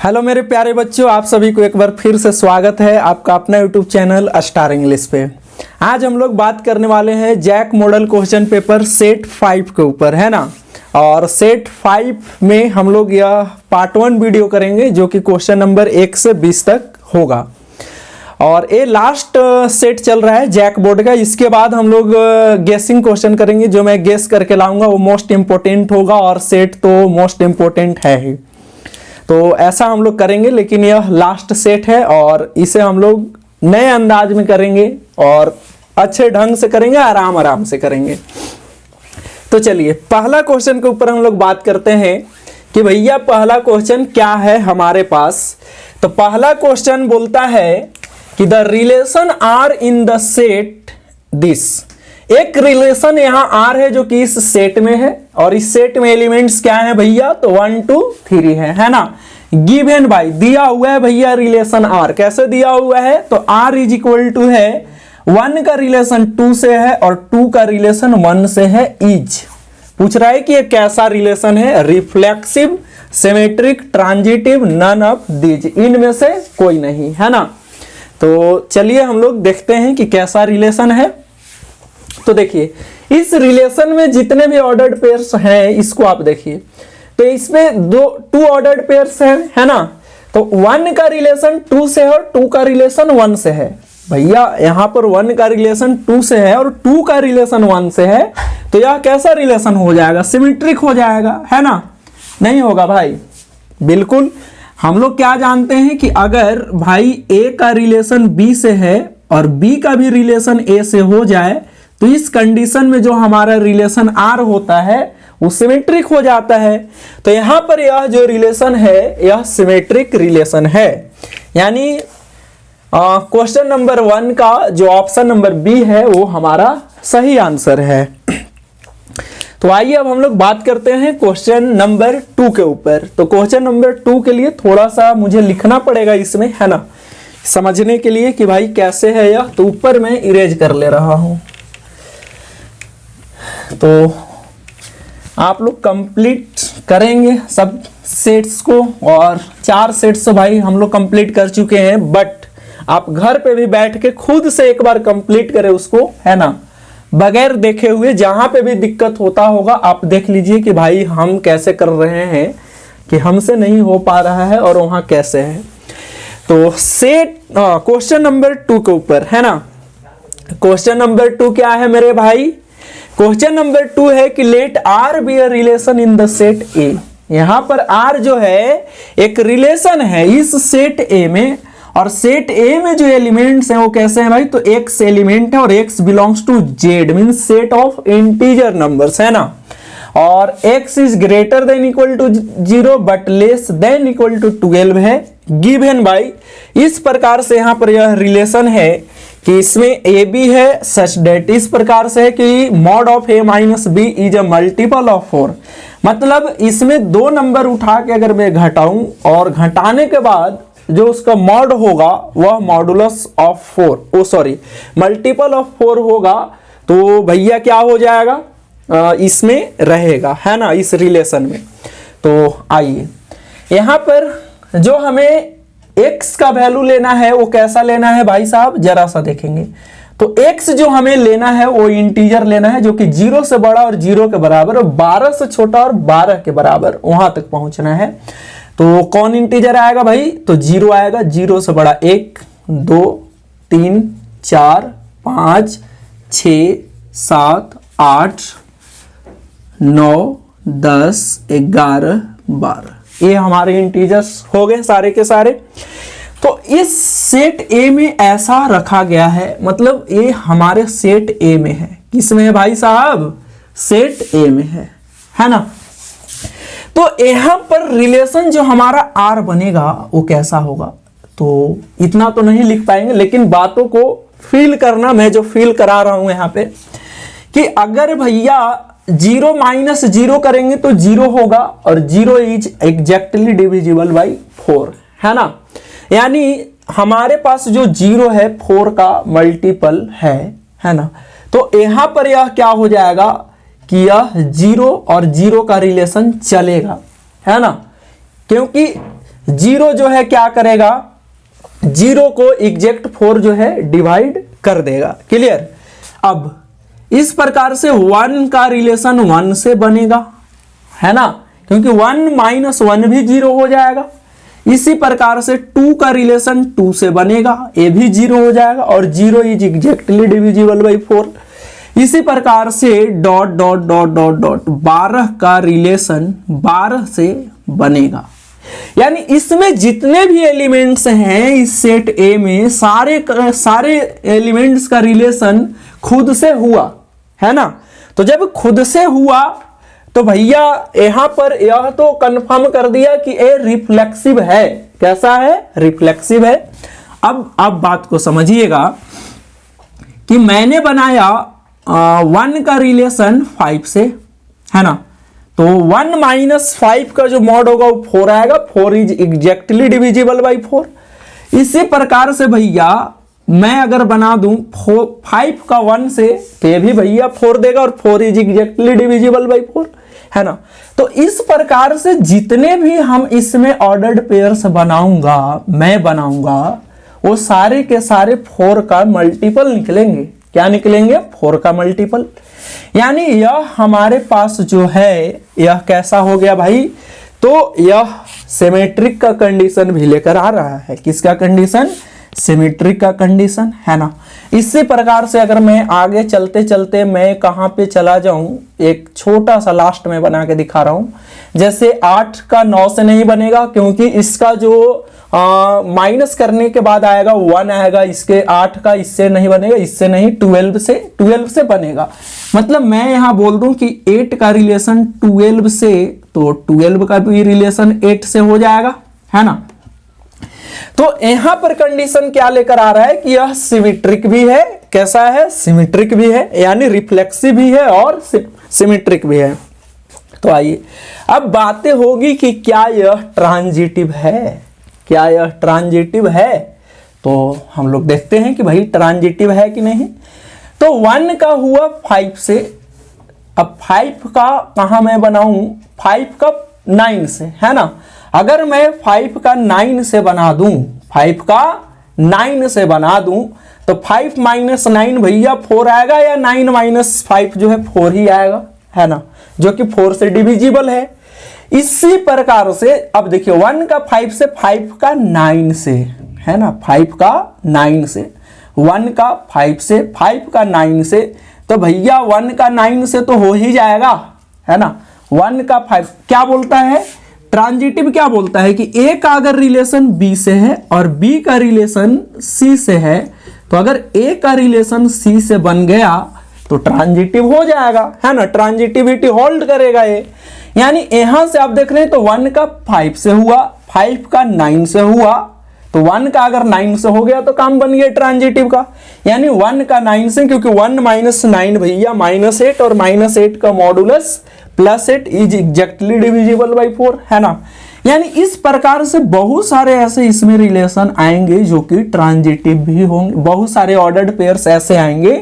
Hello मेरे प्यारे बच्चों, आप सभी को एक बार फिर से स्वागत है आपका अपना यूट्यूब चैनल स्टार इंग्लिश पे। आज हम लोग बात करने वाले हैं JAC model question paper set 5 के ऊपर, है ना। और सेट 5 में हम लोग यह पार्ट 1 वीडियो करेंगे जो कि क्वेश्चन नंबर 1 से 20 तक होगा। और ये लास्ट सेट चल रहा है जैक बोर्ड का। इसके बाद हम लोग गेसिंग क्वेश्चन करेंगे, जो मैं गेस करके लाऊंगा वो मोस्ट इंपॉर्टेंट होगा, और सेट तो मोस्ट इंपॉर्टेंट है ही। तो ऐसा हम लोग करेंगे, लेकिन यह लास्ट सेट है और इसे हम लोग नए अंदाज में करेंगे और अच्छे ढंग से करेंगे, आराम आराम से करेंगे। तो चलिए पहला क्वेश्चन के ऊपर हम लोग बात करते हैं कि भैया पहला क्वेश्चन क्या है हमारे पास। तो पहला क्वेश्चन बोलता है कि the relation R in the set this. एक रिलेशन यहाँ आर है जो कि इस सेट में है, और इस सेट में एलिमेंट्स क्या है भैया, तो 1 2 3 है ना। गिवन बाय दिया हुआ है भैया रिलेशन आर। कैसे दिया हुआ है, तो आर इज इक्वल टू है 1 का रिलेशन 2 से है और 2 का रिलेशन 1 से है। इज पूछ रहा है कि ये कैसा रिलेशन है, reflexive, symmetric, transitive, none of these, इनमें से कोई नहीं, है ना। तो चलिए हम लोग देखते हैं कि कैसा रिलेशन है। तो देखिए इस रिलेशन में जितने भी ऑर्डर्ड पेयर्स हैं इसको आप देखिए, तो इसमें 2 ऑर्डर्ड पेयर्स हैं, है ना। तो 1 का रिलेशन 2 से है और 2 का रिलेशन 1 से है। भैया यहां पर 1 का रिलेशन 2 से है और 2 का रिलेशन 1 से है, तो यह कैसा रिलेशन हो जाएगा, सिमेट्रिक हो जाएगा, है ना। नहीं होगा भाई, बिल्कुल। हम लोग क्या जानते हैं कि अगर भाई ए का रिलेशन बी से है और बी का भी रिलेशन ए से हो जाए, तो इस कंडीशन में जो हमारा रिलेशन आर होता है वो सिमेट्रिक हो जाता है। तो यहां पर यह जो रिलेशन है यह सिमेट्रिक रिलेशन है, यानी क्वेश्चन नंबर 1 का जो ऑप्शन नंबर बी है वो हमारा सही आंसर है। तो आइए अब हम लोग बात करते हैं क्वेश्चन नंबर 2 के ऊपर। तो क्वेश्चन नंबर 2 के लिए थोड़ा सा मुझे लिखना पड़ेगा इसमें, है ना, समझने के लिए कि भाई कैसे है यह। तो ऊपर मैं इरेज कर ले रहा हूं, तो आप लोग कंप्लीट करेंगे सब सेट्स को, और 4 सेट्स भाई हम लोग कंप्लीट कर चुके हैं। बट आप घर पे भी बैठ के खुद से एक बार कंप्लीट करें उसको, है ना, बगैर देखे हुए। जहां पे भी दिक्कत होता होगा आप देख लीजिए कि भाई हम कैसे कर रहे हैं, कि हमसे नहीं हो पा रहा है और वहां कैसे है। तो सेट क्वेश्चन नंबर 2 के ऊपर, है ना। क्वेश्चन नंबर 2 क्या है मेरे भाई, क्वेश्चन नंबर 2 है कि let R be a relation in the set A. यहां पर आर जो है एक रिलेशन है इस सेट ए में, और सेट ए में जो एलिमेंट्स हैं वो कैसे हैं भाई, तो एक्स एलिमेंट है और x belongs to Z, means set of integer numbers, है ना। और x is greater than equal to 0 but less than equal to 12 है। गिवन बाय, इस प्रकार से यहां पर यह रिलेशन है कि इसमें ए बी है सच डेट इस प्रकार से है कि mod of A minus B is a multiple of 4। मतलब इसमें 2 नंबर उठा के अगर मैं घटाऊं और घटाने के बाद जो उसका मॉड होगा वह मॉडुलस ऑफ 4 मल्टीपल ऑफ 4 होगा, तो भैया क्या हो जाएगा, इसमें रहेगा, है ना, इस रिलेशन में। तो आइए यहां पर जो हमें x का वैल्यू लेना है वो कैसा लेना है भाई साहब, जरा सा देखेंगे। तो x जो हमें लेना है वो इंटीजर लेना है जो कि 0 से बड़ा और 0 के बराबर, और 12 से छोटा और 12 के बराबर, वहां तक पहुंचना है। तो कौन इंटीजर आएगा भाई, तो 0 आएगा। 0 से बड़ा 1 2 3 4 5 6 7 8 9 10 11 12, ये हमारे इंटीजर्स हो गए सारे के सारे। तो इस सेट ए में ऐसा रखा गया है, मतलब ये हमारे सेट ए में है। किसमें है भाई साहब, सेट ए में है ना। तो यहां पर रिलेशन जो हमारा आर बनेगा वो कैसा होगा, तो इतना तो नहीं लिख पाएंगे, लेकिन बातों को फील करना, मैं जो फील करा रहा हूं यहां पे, कि अगर भैया 0 माइनस 0 करेंगे तो 0 होगा, और 0 इज एग्जैक्टली डिविजिबल बाई 4, है ना। यानी हमारे पास जो 0 है 4 का मल्टीपल है ना। तो यहां पर यह क्या हो जाएगा कि यह 0 और 0 का रिलेशन चलेगा, है ना, क्योंकि जीरो जो है क्या करेगा, जीरो को एग्जैक्ट 4 जो है डिवाइड कर देगा। क्लियर। अब इस प्रकार से 1 का रिलेशन 1 से बनेगा, है ना, क्योंकि 1 माइनस 1 भी 0 हो जाएगा। इसी प्रकार से 2 का रिलेशन 2 से बनेगा, ये भी 0 हो जाएगा और 0 इज एग्जैक्टली डिविजिबल बाई 4। इसी प्रकार से dot dot dot dot dot 12 का रिलेशन 12 से बनेगा। यानी इसमें जितने भी एलिमेंट्स हैं इस सेट ए में सारे एलिमेंट्स का रिलेशन खुद से हुआ, है ना। तो जब खुद से हुआ तो भैया यहां पर यह तो कंफर्म कर दिया कि ए रिफ्लेक्सिव है। कैसा है, रिफ्लेक्सिव है। अब बात को समझिएगा कि मैंने बनाया 1 का रिलेशन 5 से, है ना, तो 1 माइनस 5 का जो मॉड होगा वो 4 आएगा। 4 इज एग्जैक्टली डिविजिबल बाई 4। इसी प्रकार से भैया मैं अगर बना दूं 5 का 1 से तो ये भी भैया 4 देगा और 4 इज एग्जैक्टली डिविजिबल बाई 4, है ना। तो इस प्रकार से जितने भी हम इसमें ऑर्डर्ड पेयर्स मैं बनाऊंगा वो सारे के सारे 4 का मल्टीपल निकलेंगे। क्या निकलेंगे, 4 का मल्टीपल। यानी यह हमारे पास जो है यह कैसा हो गया भाई, तो यह सिमेट्रिक का कंडीशन भी लेकर आ रहा है। किसका कंडीशन, सिमेट्रिक का कंडीशन, है ना। इसी प्रकार से अगर मैं आगे चलते चलते मैं कहां पे चला जाऊं, एक छोटा सा लास्ट में बना के दिखा रहा हूं। जैसे 8 का 9 से नहीं बनेगा क्योंकि इसका जो माइनस करने के बाद आएगा 1 आएगा, इसके 8 का इससे नहीं बनेगा, इससे नहीं 12 से बनेगा। मतलब मैं यहां बोल दूं कि 8 का रिलेशन 12 से, तो 12 का भी रिलेशन 8 से हो जाएगा, है ना। तो यहां पर कंडीशन क्या लेकर आ रहा है कि यह सिमेट्रिक भी है। कैसा है, सिमेट्रिक भी है, यानी रिफ्लेक्सिव भी है और सिमेट्रिक भी है। तो आइए अब बातें होगी कि क्या यह ट्रांजिटिव है, क्या यह ट्रांजिटिव है। तो हम लोग देखते हैं कि भाई ट्रांजिटिव है कि नहीं। तो 1 का हुआ 5 से, अब 5 का कहां मैं बनाऊं, 5 का 9 से, है ना। अगर मैं 5 का 9 से बना दूं, 5 का 9 से बना दूं तो 5 माइनस 9 भैया 4 आएगा, या 9 माइनस 5 जो है 4 ही आएगा, है ना, जो कि 4 से डिविजिबल है। इसी प्रकार से अब देखिए 1 का 5 से, 5 का 9 से, है ना, 5 का 9 से, 1 का 5 से, 5 का 9 से, तो भैया 1 का 9 से तो हो ही जाएगा, है ना। 1 का 5 क्या बोलता है, ट्रांजिटिव क्या बोलता है कि ए का अगर रिलेशन बी से है और बी का रिलेशन सी से है, तो अगर ए का रिलेशन सी से बन गया तो ट्रांजिटिव हो जाएगा, है ना, ट्रांजिटिविटी होल्ड करेगा ये। यानी यहां से आप देख रहे हैं तो 1 का 5 से हुआ, 5 का 9 से हुआ, तो 1 का अगर 9 से हो गया तो काम बन गया ट्रांजिटिव का। यानी 1 का 9 से, क्योंकि 1 माइनस 9 भैया -8 और -8 का modulus +8 is exactly divisible by 4, है ना। यानी इस प्रकार से बहुत सारे ऐसे इसमें रिलेशन आएंगे जो कि ट्रांजिटिव भी होंगे। बहुत सारे ऑर्डर्ड पेयर्स ऐसे आएंगे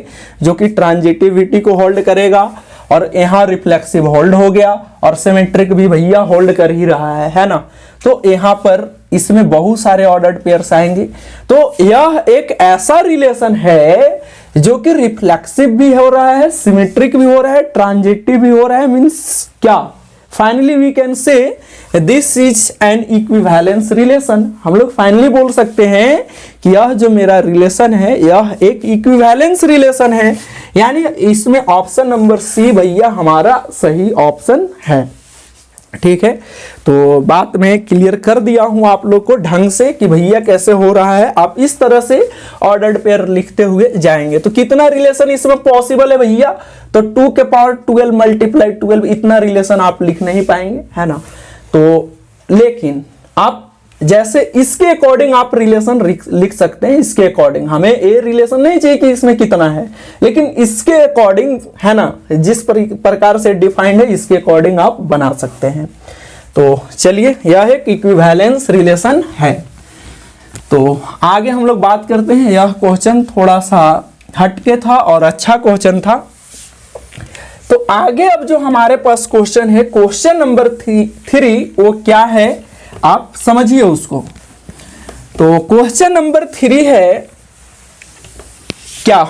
जो कि ट्रांजिटिविटी को होल्ड करेगा, और यहाँ रिफ्लेक्सिव होल्ड हो गया और सिमेट्रिक भी भैया होल्ड कर ही रहा है ना। तो यहाँ पर इसमें बहुत सारे ऑर्डर्ड पेयर्स आएंगे। तो यह एक ऐसा रिलेशन है जो कि रिफ्लेक्सिव भी हो रहा है, सिमेट्रिक भी हो रहा है, ट्रांजिटिव भी हो रहा है। मींस क्या, finally we can say this is an equivalence relation. हम लोग फाइनली बोल सकते हैं कि यह जो मेरा रिलेशन है यह एक इक्विवेलेंस रिलेशन है। यानी इसमें ऑप्शन नंबर सी भैया हमारा सही ऑप्शन है। ठीक है, तो बात मैं क्लियर कर दिया हूं आप लोग को ढंग से कि भैया कैसे हो रहा है। आप इस तरह से ऑर्डर्ड पेयर लिखते हुए जाएंगे तो कितना रिलेशन इसमें पॉसिबल है भैया, तो 2 के पावर 12 मल्टीप्लाई 12, इतना रिलेशन आप लिख नहीं पाएंगे, है ना। तो लेकिन आप जैसे इसके अकॉर्डिंग आप रिलेशन लिख सकते हैं। इसके अकॉर्डिंग हमें ये रिलेशन नहीं चाहिए कि इसमें कितना है, लेकिन इसके अकॉर्डिंग, है ना, जिस प्रकार से डिफाइंड है इसके अकॉर्डिंग आप बना सकते हैं। तो चलिए, यह एक इक्विवेलेंस रिलेशन है। तो आगे हम लोग बात करते हैं। यह क्वेश्चन थोड़ा सा हटके था और अच्छा क्वेश्चन था। तो आगे अब जो हमारे पास क्वेश्चन है, क्वेश्चन नंबर 3, वो क्या है, आप समझिए उसको। तो क्वेश्चन नंबर 3 है क्या,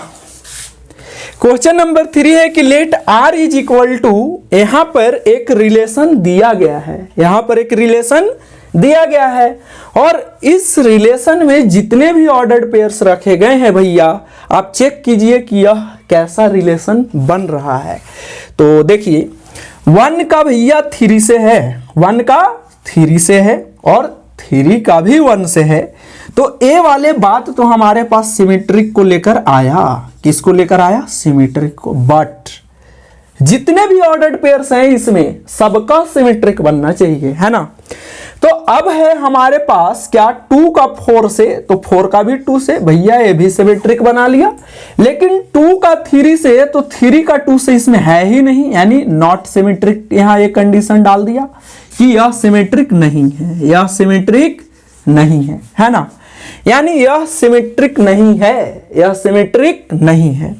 क्वेश्चन नंबर 3 है कि let R is equal to, यहां पर एक रिलेशन दिया गया है, यहां पर एक रिलेशन दिया गया है और इस रिलेशन में जितने भी ऑर्डर्ड पेयर्स रखे गए हैं भैया, आप चेक कीजिए कि यह कैसा रिलेशन बन रहा है। तो देखिए 1 का भैया 3 से है, 1 का 3 से है और 3 का भी 1 से है। तो ए वाले बात तो हमारे पास सिमेट्रिक को लेकर आया, किसको लेकर आया, सिमेट्रिक को। बट जितने भी ऑर्डर्ड पेयर्स हैं इसमें सबका सिमेट्रिक बनना चाहिए, है ना। तो अब है हमारे पास क्या, 2 का 4 से, तो 4 का भी 2 से, भैया ये भी सिमेट्रिक बना लिया। लेकिन 2 का 3 से, तो 3 का 2 से इसमें है ही नहीं, यानी नॉट सिमेट्रिक। यहां एक कंडीशन डाल दिया कि यह सिमेट्रिक नहीं है, यह सिमेट्रिक नहीं है ना, यानी यह सिमेट्रिक नहीं है, यह सिमेट्रिक नहीं है।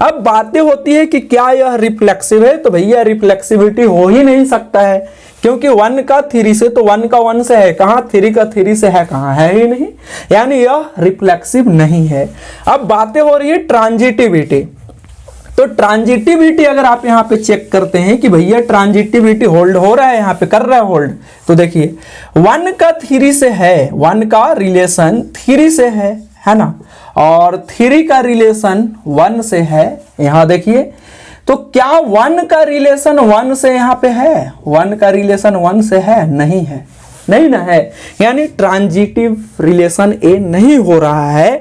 अब बातें होती है कि क्या यह रिफ्लेक्सिव है, तो भैया रिफ्लेक्सिविटी हो ही नहीं सकता है, क्योंकि 1 का 3 से, तो 1 का 1 से है कहां, 3 का 3 से है कहां, है ही नहीं, यानी यह रिफ्लेक्सिव नहीं है। अब बातें हो रही है ट्रांजिटिविटी। तो ट्रांजिटिविटी अगर आप यहां पे चेक करते हैं कि भैया ट्रांजिटिविटी होल्ड हो रहा है, यहां पे कर रहा है होल्ड, तो देखिए 1 का 3 से है, 1 का रिलेशन 3 से है ना, और 3 का रिलेशन 1 से है, यहां देखिए। तो क्या 1 का रिलेशन 1 से यहां पे है, 1 का रिलेशन 1 से है, नहीं है, नहीं ना है, यानी ट्रांजिटिव रिलेशन ए नहीं हो रहा है।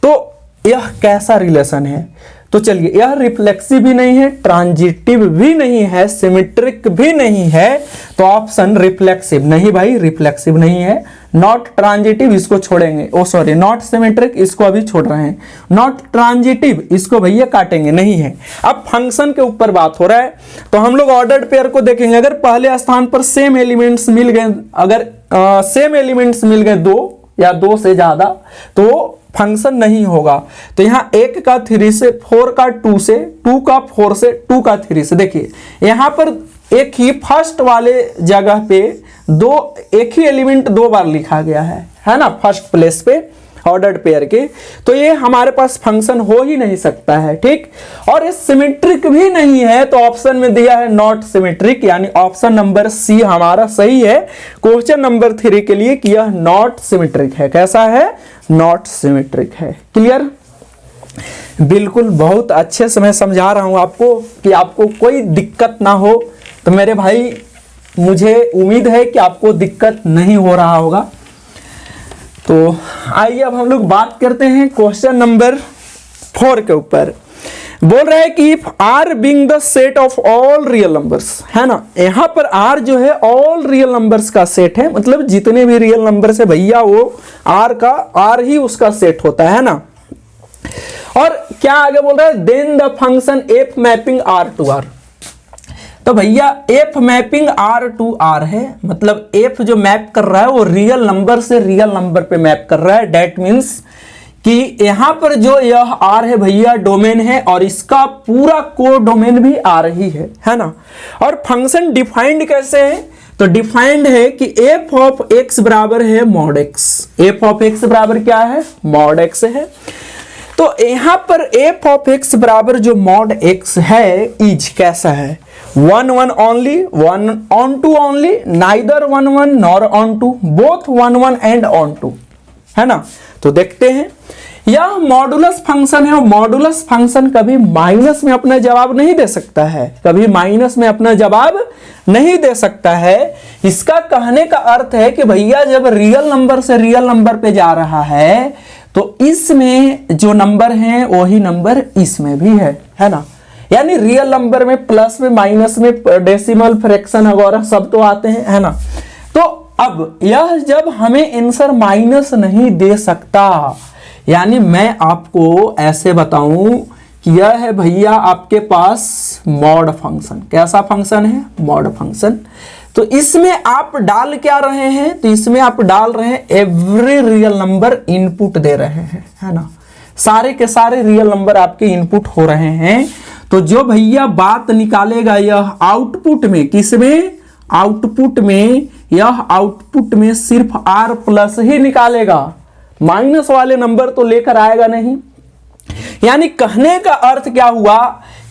तो यह कैसा रिलेशन है, तो चलिए यह रिफ्लेक्सिव भी नहीं है, ट्रांजिटिव भी नहीं है, सिमेट्रिक भी नहीं है, तो ऑप्शन रिफ्लेक्सिव नहीं भाई, रिफ्लेक्सिव नहीं है। नॉट ट्रांजिटिव इसको छोड़ेंगे, ओ सॉरी नॉट सिमेट्रिक इसको अभी छोड़ रहे हैं, नॉट ट्रांजिटिव इसको भैया काटेंगे, नहीं है। अब फंक्शन के ऊपर बात हो रहा है, तो हम लोग ऑर्डर्ड पेयर को देखेंगे। अगर पहले स्थान पर सेम एलिमेंट्स मिल गए, अगर सेम एलिमेंट्स मिल गए 2 या 2 से ज्यादा, तो फंक्शन नहीं होगा। तो यहां 1 का 3 से, 4 का 2 से, 2 का 4 से, 2 का 3 से, देखिए यहां पर एक ही फर्स्ट वाले जगह पे एक ही एलिमेंट 2 बार लिखा गया है ना, फर्स्ट प्लेस पे ऑर्डर्ड पेयर के। तो ये हमारे पास फंक्शन हो ही नहीं सकता है, ठीक। और ये सिमेट्रिक भी नहीं है, तो ऑप्शन में दिया है नॉट सिमेट्रिक, यानी ऑप्शन नंबर सी हमारा सही है क्वेश्चन नंबर 3 के लिए कि यह नॉट सिमेट्रिक है। कैसा है, नॉट सिमेट्रिक है। क्लियर, बिल्कुल, बहुत अच्छे से मैं समझा रहा हूं आपको कि आपको कोई दिक्कत ना हो। तो मेरे भाई मुझे उम्मीद है कि आपको दिक्कत नहीं हो रहा होगा। तो आइए अब हम लोग बात करते हैं क्वेश्चन नंबर 4 के ऊपर। बोल रहा है कि if R being the set of all real numbers, है ना, यहां पर आर जो है ऑल रियल नंबर्स का सेट है, मतलब जितने भी रियल नंबर्स है भैया वो आर ही उसका सेट होता है ना। और क्या आगे बोल रहा है, then the function f mapping R to R. तो भैया f mapping R to R है, मतलब एफ जो मैप कर रहा है वो रियल नंबर से रियल नंबर पे मैप कर रहा है। डेट मीन्स कि यहां पर जो यह आर है भैया डोमेन है, और इसका पूरा को डोमेन भी आर ही है ना। और फंक्शन डिफाइंड कैसे है, तो डिफाइंड है कि एफ ऑफ एक्स बराबर है mod x. F of x बराबर क्या है, मॉड एक्स है। तो यहां पर एफ ऑफ एक्स बराबर जो मॉड एक्स है इज कैसा है, 1 1 only, 1 onto only, neither 1 1 nor onto, both 1 1 and onto, है ना। तो देखते हैं, यह मॉडुलस फंक्शन है, और मॉडुलस फंक्शन कभी माइनस में अपना जवाब नहीं दे सकता है, कभी माइनस में अपना जवाब नहीं दे सकता है। इसका कहने का अर्थ है कि भैया जब रियल नंबर से रियल नंबर पे जा रहा है, तो इसमें जो नंबर है वही नंबर इसमें भी है ना। यानी रियल नंबर में प्लस में, माइनस में, डेसिमल, फ्रैक्शन वगैरह सब तो आते हैं, है ना। तो अब यह जब हमें आंसर माइनस नहीं दे सकता, यानी मैं आपको ऐसे बताऊं कि यह है भैया आपके पास मॉड फंक्शन। कैसा फंक्शन है, मॉड फंक्शन। तो इसमें आप डाल क्या रहे हैं, तो इसमें आप डाल रहे हैं एवरी रियल नंबर इनपुट दे रहे हैं, है ना। सारे के सारे रियल नंबर आपके इनपुट हो रहे हैं। तो जो भैया बात निकालेगा यह आउटपुट में, किसमें, आउटपुट में, यह आउटपुट में सिर्फ r प्लस ही निकालेगा, माइनस वाले नंबर तो लेकर आएगा नहीं। यानी कहने का अर्थ क्या हुआ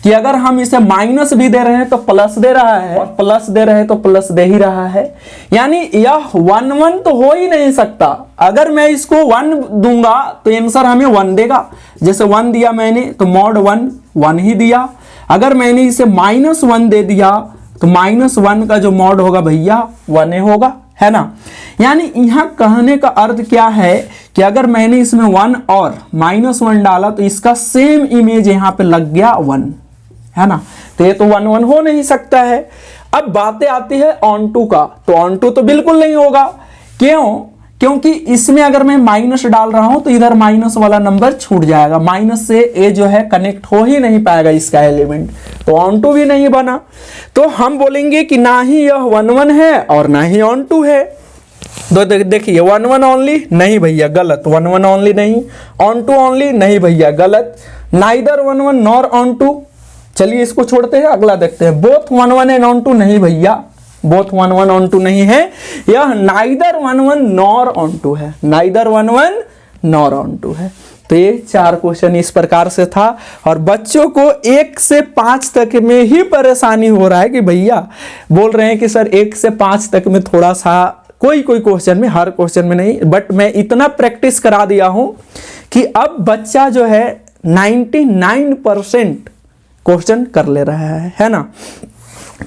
कि अगर हम इसे माइनस भी दे रहे हैं तो प्लस दे रहा है, और प्लस दे रहे हैं तो प्लस दे ही रहा है। यानी यह 1 1 तो हो ही नहीं सकता। अगर मैं इसको 1 दूंगा तो आंसर हमें 1 देगा। जैसे 1 दिया मैंने तो मॉड 1 1 ही दिया। अगर मैंने इसे -1 दे दिया तो -1 का जो मॉड होगा भैया 1 ही होगा, है ना। यानी यहां कहने का अर्थ क्या है कि अगर मैंने इसमें 1 और -1 डाला तो इसका सेम इमेज यहां पे लग गया 1, है ना। तो ये तो 1 1 हो नहीं सकता है। अब बातें आती है ऑन टू का, तो ऑन टू तो बिल्कुल नहीं होगा। क्यों? क्योंकि इसमें अगर मैं माइनस डाल रहा हूं तो इधर माइनस वाला नंबर छूट जाएगा, माइनस से ए जो है कनेक्ट हो ही नहीं पाएगा इसका एलिमेंट, तो ऑन टू भी नहीं बना। तो हम बोलेंगे कि ना ही यह 1 1 है और ना ही ऑन टू है। तो देखिए 1 1 ओनली, नहीं भैया गलत, 1 1 ओनली नहीं, ऑन टू ओनली, नहीं भैया गलत, नाइदर 1 1 नॉर ऑन टू। चलिए इसको छोड़ते हैं, अगला देखते हैं। बोथ 1 1 एंड ऑन टू, नहीं भैया, बोथ 1 1 ऑन टू नहीं है, यह नाइदर 1 1 नॉर ऑन टू है, नाइदर 1 1 नॉर ऑन टू है। तो ये 4 क्वेश्चन इस प्रकार से था। और बच्चों को 1 से 5 तक में ही परेशानी हो रहा है कि भैया बोल रहे हैं कि सर 1 से 5 तक में थोड़ा सा कोई क्वेश्चन में, हर क्वेश्चन में नहीं, बट मैं इतना प्रैक्टिस करा दिया हूं कि अब बच्चा जो है 99% क्वेश्चन कर ले रहा है ना।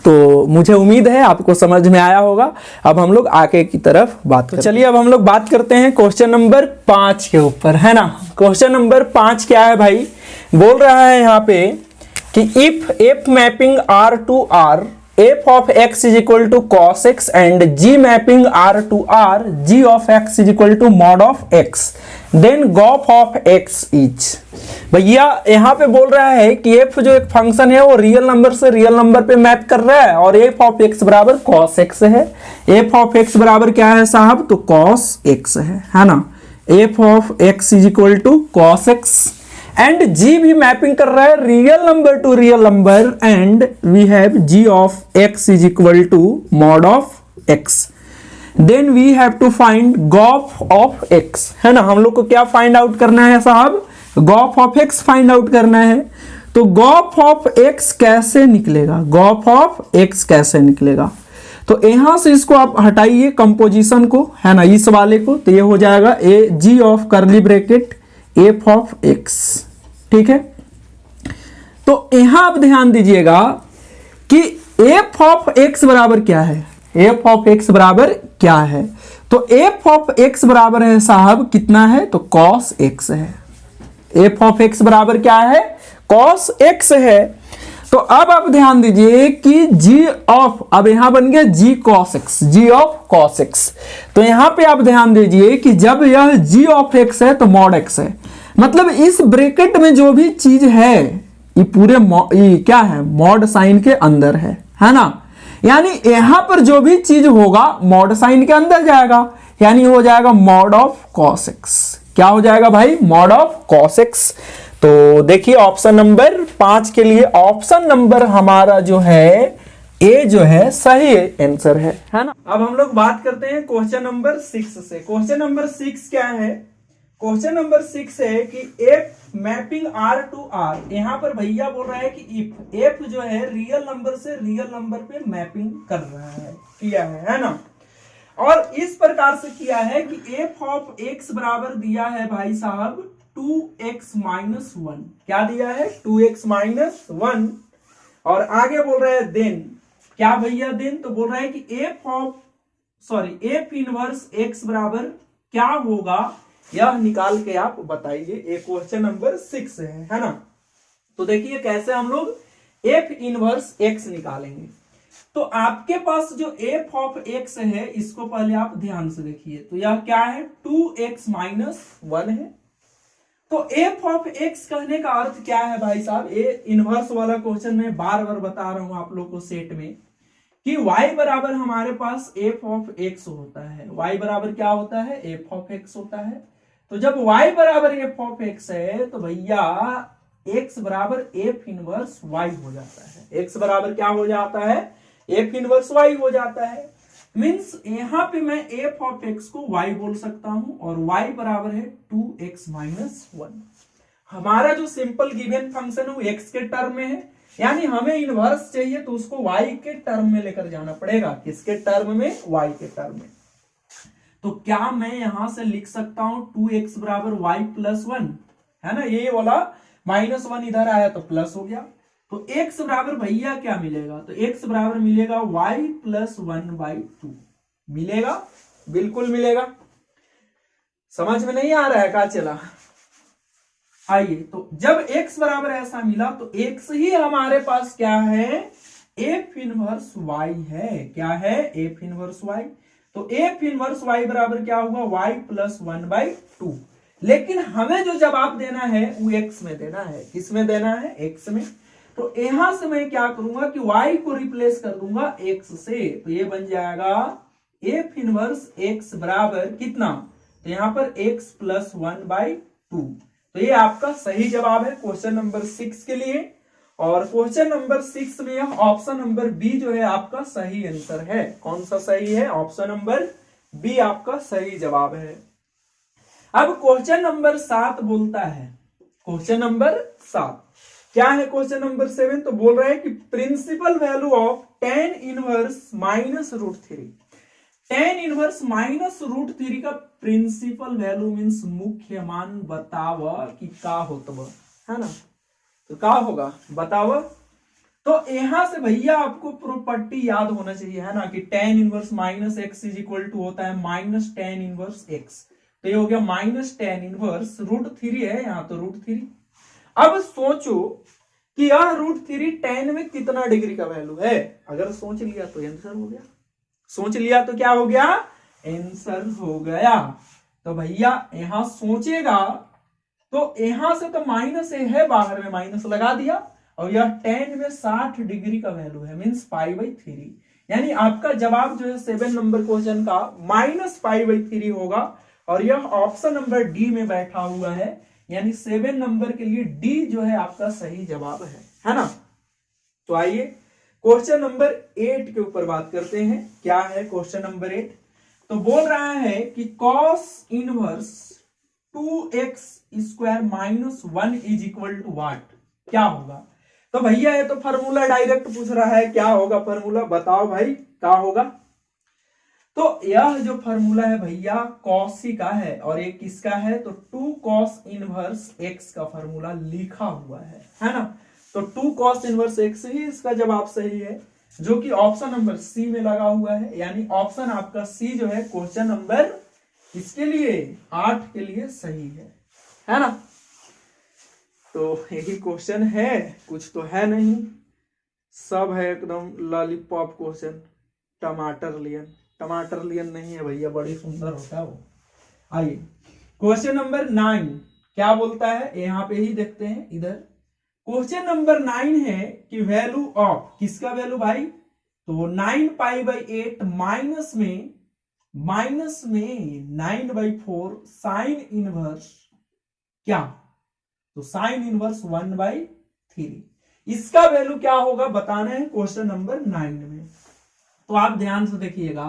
तो मुझे उम्मीद है आपको समझ में आया होगा। अब हम लोग आगे की तरफ बात करते हैं। चलिए अब हम लोग बात करते हैं क्वेश्चन नंबर 5 के ऊपर, है ना। क्वेश्चन नंबर 5 क्या है भाई? बोल रहा है यहाँ पे कि if F mapping R to R, f of x is equal to cos x and g mapping R to R, g of x is equal to mod of x, then gop of x is। भैया यहाँ पे बोल रहा है कि f जो एक function है वो रियल नंबर से रियल नंबर पे मैप कर रहा है और f of x बराबर cos x है। f of x बराबर क्या है साहब? तो cos x है ना। f of x is equal to cos x and g भी मैपिंग कर रहा है real number to real number, and we have g of x is equal to mod of x, then we have to find gof of x, है ना। हम लोग को क्या फाइंड आउट करना है साहब? Gauff of x find out करना है। तो गॉफ ऑफ x कैसे निकलेगा? गॉफ ऑफ x कैसे निकलेगा? तो यहां से इसको आप हटाइए कंपोजिशन को, है ना, इस वाले को, तो ये हो जाएगा ए g ऑफ करली ब्रैकेट f ऑफ x, ठीक है। तो यहां आप ध्यान दीजिएगा कि f ऑफ x बराबर क्या है? f ऑफ x बराबर क्या है? तो f ऑफ x बराबर है साहब कितना है? तो cos x है। f ऑफ x बराबर क्या है? cos x है। तो अब आप ध्यान दीजिए कि g ऑफ, अब यहां बन गया g cos x, g of cos x। तो यहां पे आप ध्यान दीजिए कि जब यह g ऑफ x है तो mod x है, मतलब इस ब्रैकेट में जो भी चीज है ये पूरे ये क्या है? मॉड साइन के अंदर है ना। यानी यहां पर जो भी चीज होगा मॉड साइन के अंदर जाएगा, यानी हो जाएगा मॉड ऑफ cos x। क्या हो जाएगा भाई? Mod of cos x। तो देखिए ऑप्शन नंबर 5 के लिए ऑप्शन नंबर हमारा जो है ए जो है सही आंसर है ना। अब हम लोग बात करते हैं क्वेश्चन नंबर 6 से। क्वेश्चन नंबर 6 क्या है? क्वेश्चन नंबर 6 है कि f mapping R to R, यहां पर भैया बोल रहा है कि इफ f जो है रियल नंबर से रियल नंबर पे मैपिंग कर रहा है, किया है ना। और इस प्रकार से किया है कि f ऑफ x बराबर दिया है भाई साहब 2x माइनस 1। क्या दिया है? 2x minus 1। और आगे बोल रहा है देन, क्या भैया देन? तो बोल रहा है कि f इनवर्स x बराबर क्या होगा, यह निकाल के आप बताइए। एक क्वेश्चन नंबर 6 है ना। तो देखिए कैसे हम लोग f इनवर्स x निकालेंगे। तो आपके पास जो f ऑफ x है इसको पहले आप ध्यान से देखिए। तो यह क्या है? 2x माइनस 1 है। तो f ऑफ x कहने का अर्थ क्या है भाई साहब? ये इनवर्स वाला क्वेश्चन में बार बार बता रहा हूं आप लोग को सेट में कि y बराबर हमारे पास f ऑफ x होता है। y बराबर क्या होता है? f ऑफ x होता है। तो जब y बराबर f ऑफ x है तो भैया x बराबर f इनवर्स y हो जाता है। x बराबर क्या हो जाता है? एफ इनवर्स वाई हो जाता है। मीन्स यहां पे मैं एफ ऑफ एक्स को वाई बोल सकता हूं और वाई बराबर है 2x माइनस 1। हमारा जो सिंपल गिवन फंक्शन है वो एक्स के टर्म में है, यानी हमें इनवर्स चाहिए तो उसको वाई के टर्म में लेकर जाना पड़ेगा। किसके टर्म में? वाई के टर्म में। तो क्या मैं यहां से लिख सकता हूं 2x बराबर वाई प्लस 1, है ना, ये वाला -1 इधर आया तो प्लस हो गया। तो x बराबर भैया क्या मिलेगा? तो x बराबर मिलेगा y प्लस 1/2 मिलेगा, बिल्कुल मिलेगा। समझ में नहीं आ रहा है? क्या चला? आइए, तो जब x बराबर ऐसा मिला तो x ही हमारे पास क्या है? f इनवर्स y है। क्या है? f inverse y। तो f इनवर्स y बराबर क्या होगा? y plus 1/2। लेकिन हमें जो जवाब देना है वो x में देना है। किस में देना है? x में। तो यहां से मैं क्या करूंगा कि y को रिप्लेस कर दूंगा x से, तो ये बन जाएगा f इनवर्स x बराबर कितना? तो यहां पर x प्लस 1/2। तो ये आपका सही जवाब है क्वेश्चन नंबर 6 के लिए। और क्वेश्चन नंबर 6 में ऑप्शन नंबर बी जो है आपका सही आंसर है। कौन सा सही है? ऑप्शन नंबर बी आपका सही जवाब है। अब क्वेश्चन नंबर 7 बोलता है, क्वेश्चन नंबर 7 क्या है? क्वेश्चन नंबर 7 तो बोल रहा है कि principal value of tan inverse minus √3। tan inverse minus √3 का प्रिंसिपल वैल्यू मीन्स मुख्य मान बताव कि का होतब, है ना। तो का होगा बताव। तो यहां से भैया आपको प्रॉपर्टी याद होना चाहिए, है ना, कि tan inverse minus x is equal to होता है माइनस tan इनवर्स एक्स। तो ये हो गया माइनस tan इनवर्स √3 है यहां, तो √3। अब सोचो कि यह √3 tan में कितना डिग्री का वैल्यू है। अगर सोच लिया तो आंसर हो गया। सोच लिया तो क्या हो गया? आंसर हो गया। तो भैया यहां सोचेगा तो यहां से तो माइनस है, बाहर में माइनस लगा दिया, और यह tan में 60 डिग्री का वैल्यू है मीन्स π/3। यानी आपका जवाब जो है 7 नंबर क्वेश्चन का -π/3 होगा। और यह ऑप्शन नंबर डी में बैठा हुआ है, यानी 7 नंबर के लिए डी जो है आपका सही जवाब है ना। तो आइए क्वेश्चन नंबर 8 के ऊपर बात करते हैं। क्या है क्वेश्चन नंबर 8? तो बोल रहा है कि cos inverse 2x² minus 1 is equal to what? क्या होगा? तो भैया ये तो फॉर्मूला डायरेक्ट पूछ रहा है, क्या होगा फॉर्मूला? बताओ भाई क्या होगा। तो यह जो फॉर्मूला है भैया कॉस का है और एक किसका है? तो 2 cos इनवर्स x का फॉर्मूला लिखा हुआ है ना। तो 2 cos इनवर्स x ही इसका जवाब सही है, जो कि ऑप्शन नंबर सी में लगा हुआ है। यानी ऑप्शन आपका सी जो है क्वेश्चन नंबर इसके लिए 8 के लिए सही है ना। तो यही क्वेश्चन है, कुछ तो है नहीं, सब है एकदम लॉलीपॉप क्वेश्चन। टमाटर लियन नहीं है भैया, बड़ी सुंदर होता है वो। आइए क्वेश्चन नंबर 9 क्या बोलता है, यहां पे ही देखते हैं इधर। क्वेश्चन नंबर 9 है कि वैल्यू ऑफ किसका वैल्यू भाई? तो 9π/8 माइनस में 9/4 साइन इनवर्स क्या? तो साइन इनवर्स 1/3। इसका वैल्यू क्या होगा बताना है क्वेश्चन नंबर 9 में। तो आप ध्यान से देखिएगा,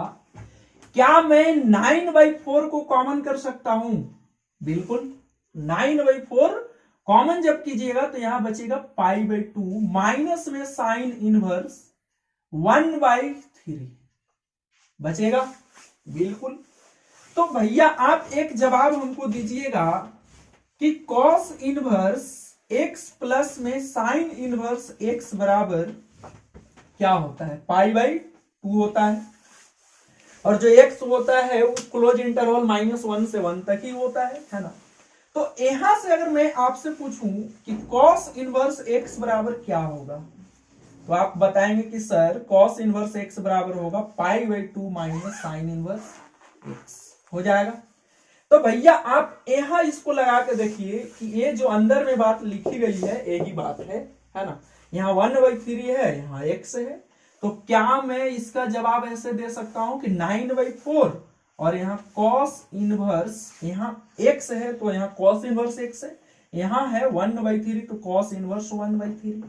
क्या मैं 9/4 को कॉमन कर सकता हूं? बिल्कुल। 9/4 कॉमन जब कीजिएगा तो यहां बचेगा π/2 माइनस में साइन इनवर्स 1/3 बचेगा। बिल्कुल। तो भैया आप एक जवाब हमको दीजिएगा कि cos इनवर्स x प्लस में साइन इनवर्स x बराबर क्या होता है? π/2 होता है, और जो x होता है वो क्लोज इंटरवल -1 से 1 तक ही होता है ना। तो यहां से अगर मैं आपसे पूछूं कि cos इनवर्स x बराबर क्या होगा, तो आप बताएंगे कि सर cos इनवर्स x बराबर होगा π/2 माइनस साइन इनवर्स x हो जाएगा। तो भैया आप यहां इसको लगा के देखिए कि ये जो अंदर में बात लिखी गई है यही बात है ना। यहाँ 1/3 है, यहाँ x है। तो क्या मैं इसका जवाब ऐसे दे सकता हूं कि 9/4 और यहाँ cos इनवर्स, यहाँ x है तो यहाँ cos इनवर्स x है, यहाँ है 1/3 तो cos इनवर्स 1/3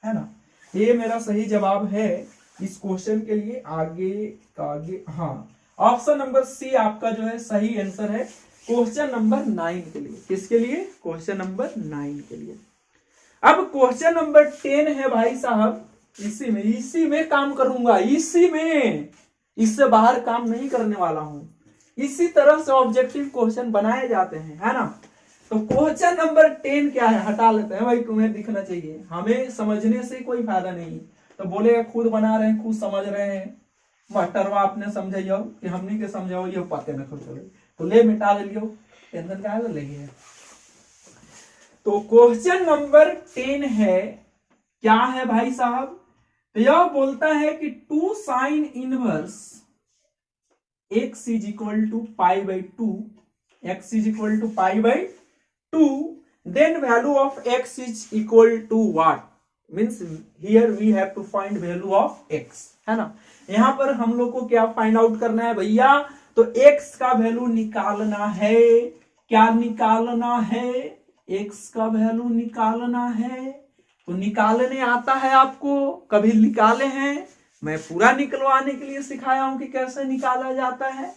है ना। ये मेरा सही जवाब है इस क्वेश्चन के लिए आगे हाँ, ऑप्शन नंबर सी आपका जो है सही आंसर है क्वेश्चन नंबर 9 के लिए। किसके लिए? क्वेश्चन नंबर 9 के लिए। अब क्वेश्चन नंबर 10 है भाई साहब, इसी में काम करूंगा, इसी में, इससे बाहर काम नहीं करने वाला हूं। इसी तरह से ऑब्जेक्टिव क्वेश्चन बनाए जाते हैं, है ना। तो क्वेश्चन नंबर 10 क्या है, हटा लेते हैं भाई, तुम्हें दिखना चाहिए, हमें समझने से कोई फायदा नहीं। तो बोलेगा खुद बना रहे हैं, खुद समझ रहे हैं, मास्टरवा आपने समझाइयो कि हमनी के समझाओ, ये पते न खुद चले तो ले मिटा दिलियो, टेंशन क्या है लगे। तो क्वेश्चन नंबर 10 है, क्या है भाई साहब? तो यह बोलता है कि 2 sine inverse x is equal to pi by 2, x is equal to pi by 2, then value of x is equal to what, means here we have to find value of x, है ना। यहां पर हम लोग को क्या find out करना है भैया? तो x का वैल्यू निकालना है। क्या निकालना है? x का वैल्यू निकालना है। तो निकालने आता है आपको? कभी निकाले हैं? मैं पूरा निकलवाने के लिए सिखाया हूं कि कैसे निकाला जाता है।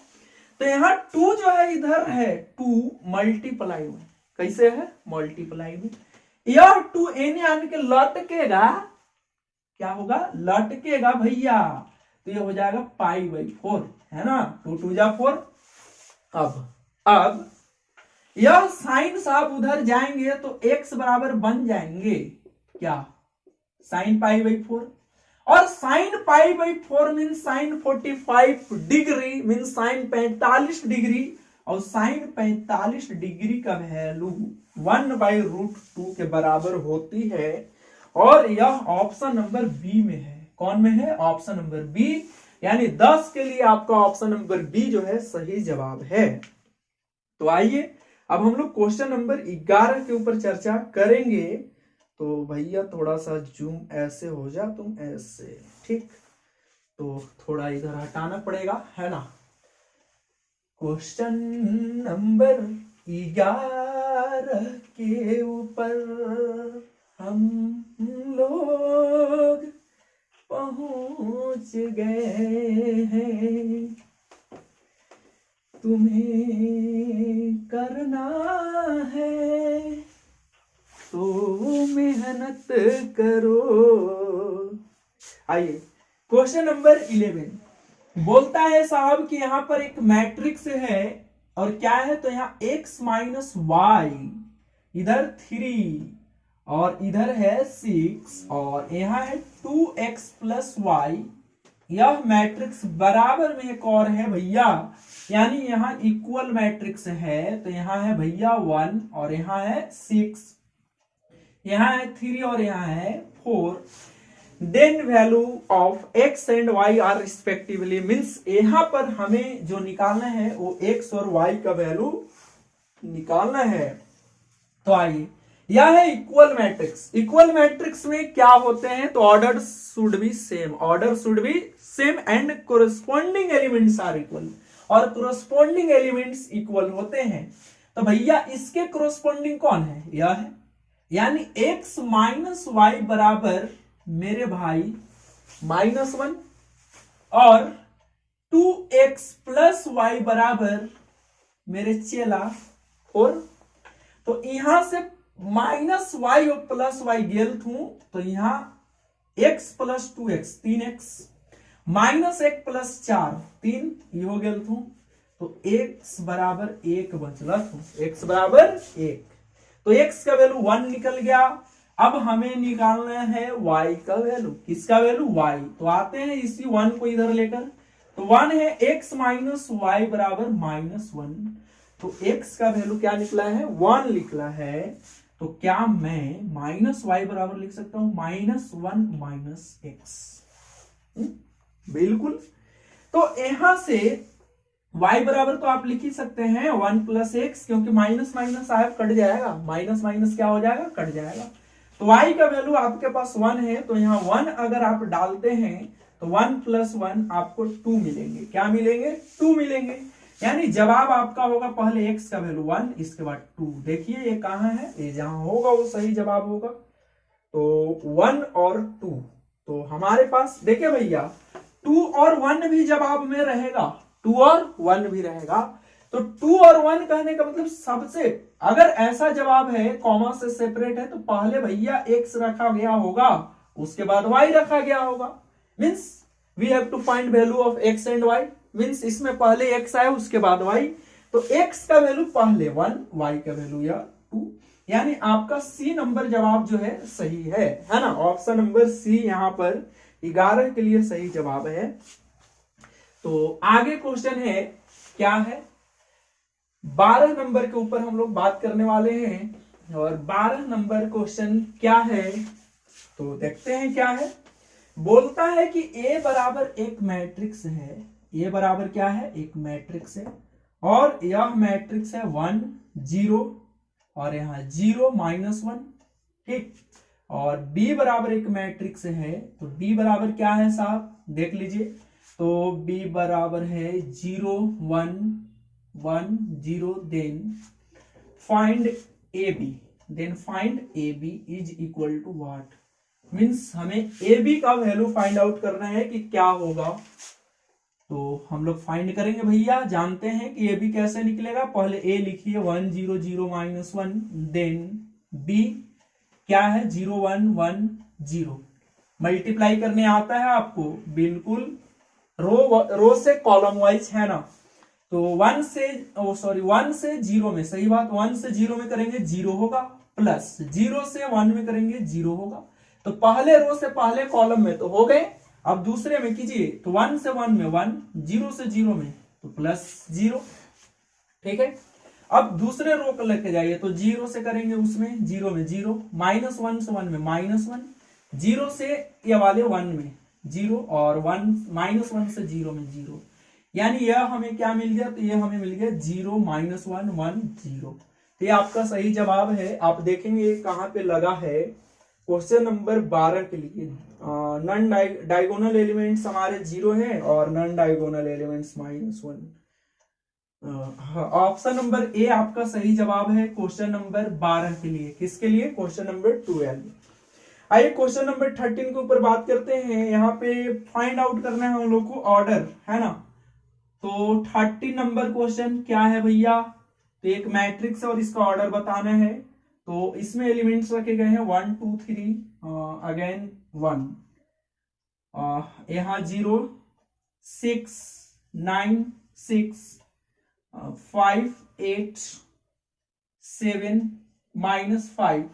तो यहाँ 2 जो है इधर है, 2 मल्टीप्लाई में, कैसे है? मल्टीप्लाई में। यह 2 एन आने के लटकेगा, क्या होगा? लटकेगा भैया, तो ये हो जाएगा पाई बाई 4, है ना। 2 2 जा 4। अब यह साइन साहब उधर जाएंगे तो x बराबर बन जाएंगे क्या? साइन पाई बाई 4, और sine pi by 4 mean sine 45 degree, mean sine 45 degree, और साइन 45 डिग्री का वैल्यू 1/√2 के बराबर होती है। और यह ऑप्शन नंबर बी में है। कौन में है? ऑप्शन नंबर बी, यानी 10 के लिए आपका ऑप्शन नंबर बी जो है सही जवाब है। तो आइए अब हम लोग क्वेश्चन नंबर 11 के ऊपर चर्चा करेंगे। तो भैया थोड़ा सा जूम ऐसे हो जा, तुम ऐसे, ठीक, तो थोड़ा इधर हटाना पड़ेगा, है ना। क्वेश्चन नंबर 11 के ऊपर हम लोग पहुंच गए हैं, तुम्हें करना है तो मेहनत करो। आइए क्वेश्चन नंबर 11 बोलता है साहब कि यहां पर एक मैट्रिक्स है, और क्या है? तो यहाँ x माइनस वाई, इधर 3, और इधर है 6, और यहाँ है 2x प्लस वाई। यह मैट्रिक्स बराबर में एक और है भैया, यानी यहाँ इक्वल मैट्रिक्स है। तो यहाँ है भैया 1, और यहाँ है 6, यहाँ है 3, और यहाँ है 4। Then value of x and y are respectively, means यहाँ पर हमें जो निकालना है वो x और y का वैल्यू निकालना है। तो आइए, यह है इक्वल मैट्रिक्स। इक्वल मैट्रिक्स में क्या होते हैं? तो order should be same, order should be same and corresponding elements are equal, और कोरस्पॉन्डिंग एलिमेंट्स इक्वल होते हैं। तो भैया इसके कोरस्पॉन्डिंग कौन है? यह है, यानी x माइनस वाई बराबर मेरे भाई -1, और 2x प्लस वाई बराबर मेरे चेला 4। तो यहां से माइनस वाई और प्लस वाई गेल थू, तो यहां x plus 2x 3x, minus 1 plus 4 3, ये हो गेल थू। तो x बराबर 1 बचला थू, x बराबर 1। तो x का वैल्यू 1 निकल गया। अब हमें निकालना है y का वैल्यू। किसका वैल्यू? y। तो आते हैं इसी 1 को इधर लेकर। तो 1 है x माइनस वाई बराबर -1। तो x का वैल्यू क्या निकला है? 1 निकला है। तो क्या मैं माइनस वाई बराबर लिख सकता हूं? -1 माइनस x। बिल्कुल। तो यहां से y बराबर तो आप लिख ही सकते हैं 1 प्लस x, क्योंकि माइनस माइनस साहब कट जाएगा, माइनस माइनस क्या हो जाएगा? कट जाएगा। तो y का वैल्यू आपके पास 1 है, तो यहाँ 1 अगर आप डालते हैं तो 1 प्लस 1 आपको 2 मिलेंगे। क्या मिलेंगे? 2 मिलेंगे। यानी जवाब आपका होगा पहले x का वैल्यू 1, इसके बाद 2। देखिए ये कहाँ है, ये जहां होगा वो सही जवाब होगा। तो 1 और 2, तो हमारे पास देखिए भैया 2 और 1 भी जवाब में रहेगा, 2 और 1 भी रहेगा। तो 2 और 1 कहने का मतलब सबसे, अगर ऐसा जवाब है कॉमा से सेपरेट है तो पहले भैया x रखा गया होगा, उसके बाद y रखा गया होगा। Means we have to find value of x and y। Means इसमें पहले x आया उसके बाद y, तो x का वैल्यू पहले 1, y का वैल्यू या 2, यानी आपका सी नंबर जवाब जो है सही है ना। ऑप्शन नंबर सी यहाँ पर 11 के लिए सही जवाब है। तो आगे क्वेश्चन है, क्या है 12 नंबर के ऊपर हम लोग बात करने वाले हैं। और 12 नंबर क्वेश्चन क्या है तो देखते हैं क्या है। बोलता है कि A बराबर एक मैट्रिक्स है, A बराबर क्या है, एक मैट्रिक्स है, और यह मैट्रिक्स है 1 0 और यहाँ 0 -1, ठीक। और B बराबर एक मैट्रिक्स है, तो B बराबर क्या है साहब, देख लीजिए। तो B बराबर है 0 1 1 0, then find AB, then find AB is equal to what. Means हमें AB का वैल्यू फाइंड आउट करना है कि क्या होगा। तो हम लोग फाइंड करेंगे भैया, जानते हैं कि AB कैसे निकलेगा। पहले A लिखिए 1 0 0 -1, देन B क्या है 0 1 1 0। मल्टीप्लाई करने आता है आपको, बिल्कुल रो से कॉलम वाइज है ना। तो 1 से 0 में, सही बात, 1 से 0 में करेंगे 0 होगा, प्लस 0 से 1 में करेंगे 0 होगा। तो पहले रो से पहले कॉलम में तो हो गए। अब दूसरे में कीजिए, तो 1 से 1 में 1, 0 से 0 में तो प्लस 0, ठीक है। अब दूसरे रो को लेके जाइए, तो 0 से करेंगे उसमें 0 में 0, -1 से 1 में -1, 0 से ये वाले 1 में 0, और 1 -1 से 0 में 0, यानी यह हमें क्या मिल गया, तो ये हमें मिल गया 0 -1 1 0। तो ये आपका सही जवाब है। आप देखेंगे कहां पे लगा है, क्वेश्चन नंबर 12 के लिए। नॉन डायगोनल एलिमेंट्स हमारे 0 है और non diagonal elements -1। Option number A आपका सही जवाब है क्वेश्चन नंबर 12 के लिए। किसके लिए, क्वेश्चन नंबर 12। आइए क्वेश्चन नंबर 13 के ऊपर बात करते हैं। यहाँ पे फाइंड आउट करना है हम लोग को ऑर्डर, है ना। तो 13 नंबर क्वेश्चन क्या है भैया, तो एक मैट्रिक्स है और इसका ऑर्डर बताना है। तो इसमें एलिमेंट्स रखे गए हैं 1 2 3, अगेन 1, यहाँ 0 6 9 6 5 8 7 -5।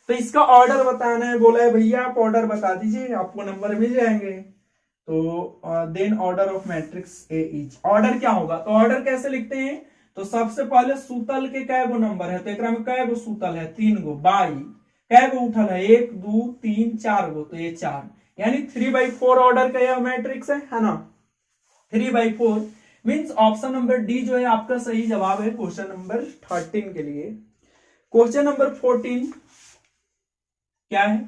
तो इसका ऑर्डर बताना है, बोला है भैया आप ऑर्डर बता दीजिए, आपको नंबर मिल जाएंगे। तो then order of matrix A is, order क्या होगा, तो ऑर्डर कैसे लिखते हैं। तो सबसे पहले सूतल के कै गो नंबर है, तो एक में कै गो सूतल है, 3 गो, बाई कै गो उठल है, 1 2 3 4 गो, तो ये 4, यानी 3/4 ऑर्डर का यह मैट्रिक्स है ना। 3/4 मींस ऑप्शन नंबर डी जो है आपका सही जवाब है क्वेश्चन नंबर 13 के लिए। क्वेश्चन नंबर 14 क्या है,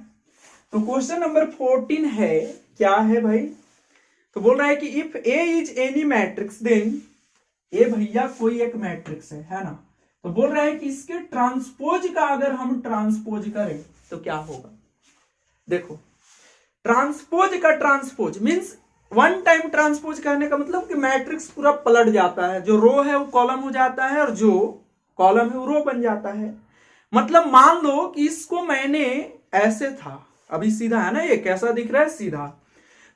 तो क्वेश्चन नंबर 14 है, क्या है भाई, तो बोल रहा है कि if A is any matrix then, A भैया कोई एक मैट्रिक्स है ना। तो बोल रहा है कि इसके ट्रांसपोज का अगर हम ट्रांसपोज करें तो क्या होगा। देखो ट्रांसपोज का transpose means one time transpose करने का मतलब कि मैट्रिक्स पूरा पलट जाता है, जो रो है वो कॉलम हो जाता है और जो कॉलम है वो रो बन जाता है। मतलब मान लो कि इसको मैंने ऐसे था, अभी सीधा है ना, ये कैसा दिख रहा है, सीधा,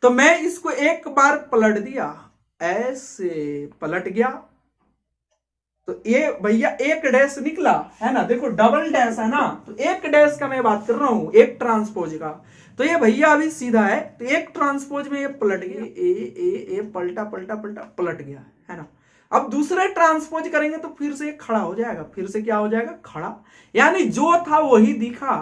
तो मैं इसको एक बार पलट दिया, ऐसे पलट गया, तो ये भैया एक डैश निकला है ना। देखो डबल डैश है ना, तो एक डैश का मैं बात कर रहा हूं, एक ट्रांसपोज का। तो ये भैया अभी सीधा है, तो एक ट्रांसपोज में ये पलट गया, ए पलटा पलटा पलटा पलट गया, है ना। अब दूसरे ट्रांसपोज करेंगे तो फिर से खड़ा हो जाएगा, फिर से क्या हो जाएगा, खड़ा, यानी जो था वही दिखा,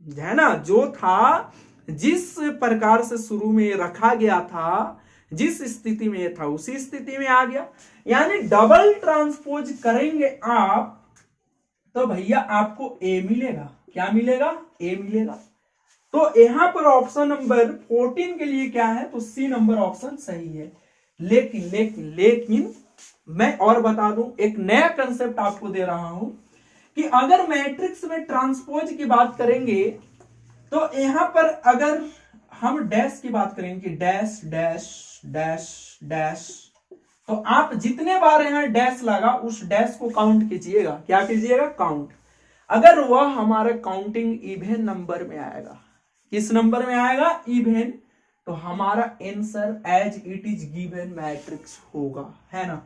है ना। जो था, जिस प्रकार से शुरू में रखा गया था, जिस स्थिति में था उसी स्थिति में आ गया। यानी डबल ट्रांसपोज करेंगे आप तो भैया आपको ए मिलेगा, क्या मिलेगा, ए मिलेगा। तो यहां पर ऑप्शन नंबर 14 के लिए क्या है, तो सी नंबर ऑप्शन सही है। लेकिन लेकिन लेकिन मैं और बता दूं, एक नया कंसेप्ट आपको दे रहा हूं कि अगर मैट्रिक्स में ट्रांसपोज की बात करेंगे तो यहां पर अगर हम डैश की बात करेंगे कि डैश डैश डैश डैश, तो आप जितने बार यहां डैश लगा उस डैश को काउंट कीजिएगा। क्या कीजिएगा? काउंट। अगर वह हमारा काउंटिंग इवन नंबर में आएगा, किस नंबर में आएगा? इवन, तो हमारा answer as it is given matrix होगा, है ना।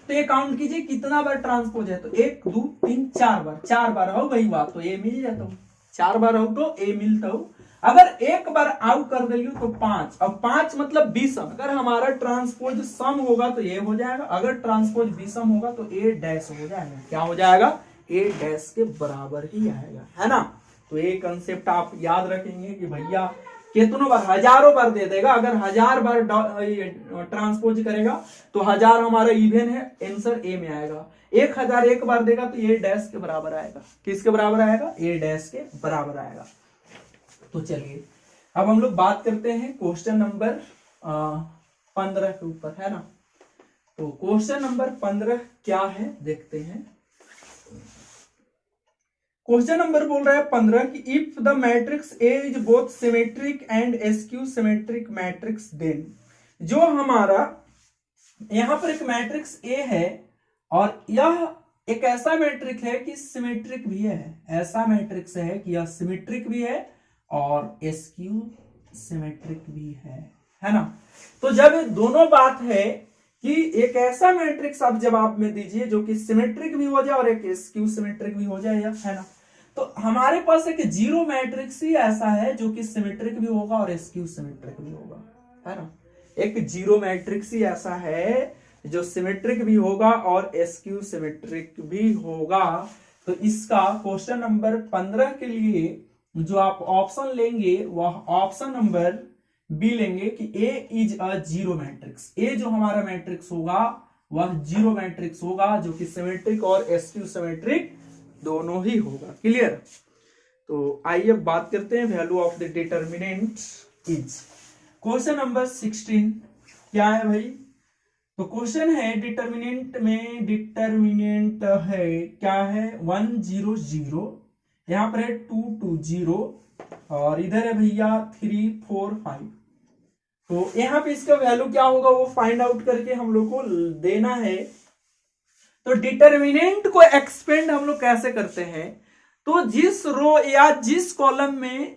तो ये काउंट कीजिए कितना बार ट्रांसपोज है, तो 1 2 3 4 बार, 4 बार हो वही बात, तो ए मिल जाता हूं, 4 बार हो तो ए मिलता हूं। अगर एक बार आउट कर दियो तो 5, अब 5 मतलब विषम, अगर हमारा ट्रांसपोज सम होगा तो ए हो जाएगा, अगर ट्रांसपोज विषम होगा तो ए डैश हो जाएगा। क्या हो जाएगा? ए डैश के बराबर ही आएगा, है ना। तो ये कंसेप्ट आप याद रखेंगे कि भैया कितनों बार, हजारों बार दे देगा, अगर 1000 बार ट्रांसपोज करेगा तो 1000 हमारा इवन है, आंसर ए में आएगा। 1000 एक बार देगा तो ए डैश के बराबर आएगा। किसके बराबर आएगा? ए डैश के बराबर आएगा। तो चलिए अब हम लोग बात करते हैं क्वेश्चन नंबर 15 के ऊपर, है ना। तो क्वेश्चन नंबर 15 क्या है देखते हैं। क्वेश्चन नंबर बोल रहा है 15 कि if the matrix A is both symmetric and skew symmetric matrix, then, जो हमारा यहां पर एक मैट्रिक्स ए है और यह एक ऐसा मैट्रिक्स है कि सिमेट्रिक भी है, ऐसा मैट्रिक्स है कि यह सिमेट्रिक भी है और एस्क्यू सिमेट्रिक भी है ना। तो जब ये दोनों बात है कि एक ऐसा मैट्रिक्स आप जवाब में दीजिए जो कि सिमेट्रिक भी हो जाए और एक एस्क्यू सिमेट्रिक भी हो जाए, है ना। तो हमारे पास एक जीरो मैट्रिक्स ही ऐसा है जो कि सिमेट्रिक भी होगा और एस्क्यू सिमेट्रिक भी होगा, है ना। एक जीरो मैट्रिक्स ही ऐसा है जो सिमेट्रिक भी होगा और एस्क्यू सिमेट्रिक भी होगा। तो इसका क्वेश्चन नंबर 15 के लिए जो आप ऑप्शन लेंगे वह ऑप्शन नंबर बी लेंगे कि ए इज अ जीरो मैट्रिक्स। ए जो हमारा मैट्रिक्स होगा वह जीरो मैट्रिक्स होगा जो कि सिमेट्रिक और एस्क्यू सिमेट्रिक दोनों ही होगा। क्लियर? तो आइए बात करते हैं value of the determinant is. Question number 16 क्या है भाई? तो क्वेश्चन है डिटर्मिनेंट में, डिटर्मिनेंट है क्या है? 1 0 0, यहां पर है 2 2 0 और इधर है भैया 3 4 5। तो यहां पे इसका वैल्यू क्या होगा वो फाइंड आउट करके हम लोग को देना है। तो डिटर्मिनेंट को एक्सपेंड हम लोग कैसे करते हैं? तो जिस रो या जिस कॉलम में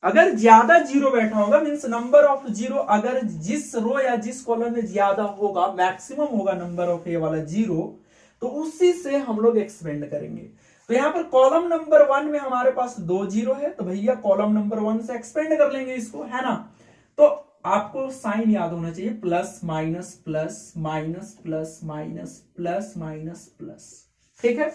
अगर ज्यादा जीरो बैठा होगा, मींस नंबर ऑफ जीरो अगर जिस रो या जिस कॉलम में ज्यादा होगा, मैक्सिमम होगा नंबर ऑफ ये वाला जीरो, तो उसी से हम लोग एक्सपेंड करेंगे। तो यहां पर कॉलम नंबर 1 में हमारे पास 2 जीरो है, तो भैया कॉलम नंबर 1 से एक्सपेंड कर लेंगे इसको, है ना। तो आपको साइन याद होना चाहिए, plus minus plus minus plus minus plus minus plus, ठीक है।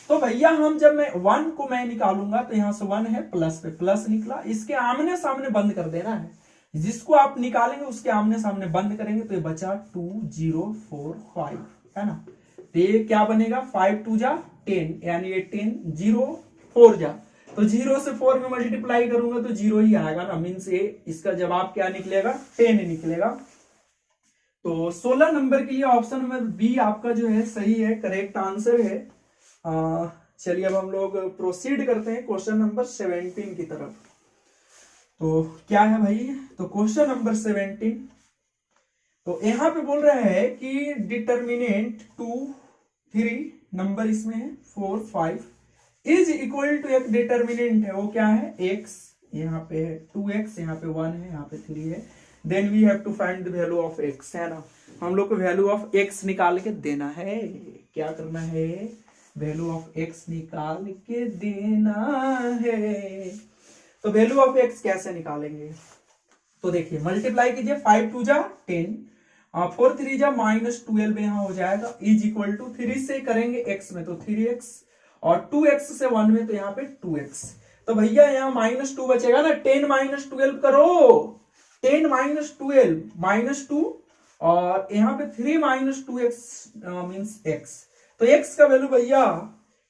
तो भैया हम जब मैं 1 को मैं निकालूंगा तो यहां से 1 है, प्लस पे प्लस निकला, इसके आमने सामने बंद कर देना है। जिसको आप निकालेंगे उसके आमने सामने बंद करेंगे तो ये बचा 2 0 4 5, है ना। तो ये क्या बनेगा? 5 2 जा 10, यानी ये 10 0 4 जा, तो 0 से 4 में मल्टीप्लाई करूंगा तो 0 ही आएगा ना, मीन्स ये इसका जवाब क्या निकलेगा? 10 निकलेगा। तो 16 नंबर के लिए ऑप्शन नंबर बी आपका जो है सही है, करेक्ट आंसर है। चलिए अब हम लोग प्रोसीड करते हैं क्वेश्चन नंबर 17 की तरफ। तो क्या है भाई? तो क्वेश्चन नंबर 17, तो यहां पे बोल रहा है कि डिटर्मिनेंट 2 3 नंबर इसमें है 4 5 इज इक्वल टू एक डिटर्मिनेंट है, वो क्या है? x, यहाँ पे है 2x, यहाँ पे 1 है, यहाँ पे 3 है। Then we have to find the value of x, है ना। हम लोग को वैल्यू ऑफ x निकाल के देना है। क्या करना है? वैल्यू ऑफ x निकाल के देना है। तो वैल्यू ऑफ x कैसे निकालेंगे? तो देखिए मल्टीप्लाई कीजिए, 5 2 जा 10, 4 3 जा -12 यहां हो जाएगा, इज इक्वल टू 3 से करेंगे x में तो 3x और 2x से 1 में तो यहाँ पे 2x। तो भैया यहाँ -2 बचेगा ना, 10 -12 करो, 10 -12 -2 और यहाँ पे 3 -2x मीन्स x। तो x का वैल्यू भैया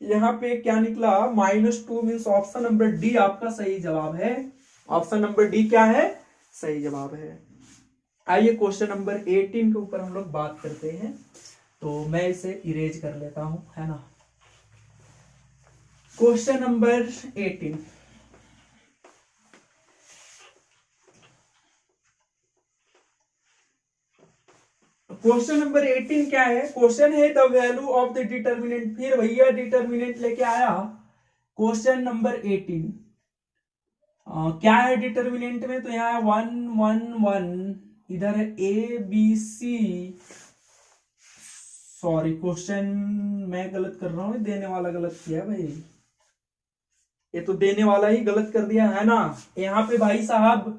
यहाँ पे क्या निकला? -2 मीन्स ऑप्शन नंबर डी आपका सही जवाब है। ऑप्शन नंबर डी क्या है? सही जवाब है। आइए क्वेश्चन नंबर 18 के ऊपर हम लोग बात करते हैं। तो मैं इसे इरेज कर लेता हूं, है ना। क्वेश्चन नंबर 18, क्वेश्चन नंबर 18 क्या है? क्वेश्चन है the value of the determinant. फिर भैया डिटर्मिनेंट लेके आया क्वेश्चन नंबर 18। क्या है डिटर्मिनेंट में? तो यहाँ है 1 1 1, इधर है A B C. Sorry, question मैं गलत कर रहा हूं, देने वाला गलत किया है भाई। ये तो देने वाला ही गलत कर दिया है ना। यहाँ पे भाई साहब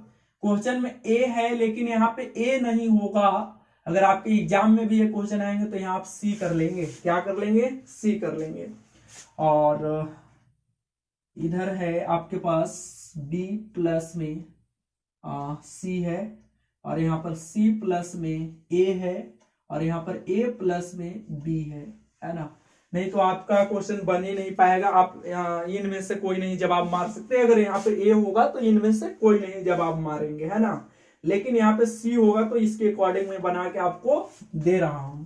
क्वेश्चन में ए है, लेकिन यहाँ पे ए नहीं होगा। अगर आपके एग्जाम में भी ये क्वेश्चन आएंगे तो यहाँ आप सी कर लेंगे। क्या कर लेंगे? सी कर लेंगे। और इधर है आपके पास बी प्लस में सी है, और यहाँ पर सी प्लस में ए है, और यहाँ पर ए प्लस में बी है ना। नहीं तो आपका क्वेश्चन बन ही नहीं पाएगा। आप इनमें से कोई नहीं जवाब मार सकते। अगर यहाँ पे ए होगा तो इनमें से कोई नहीं जवाब मारेंगे, है ना। लेकिन यहाँ पे सी होगा तो इसके अकॉर्डिंग में बना के आपको दे रहा हूं।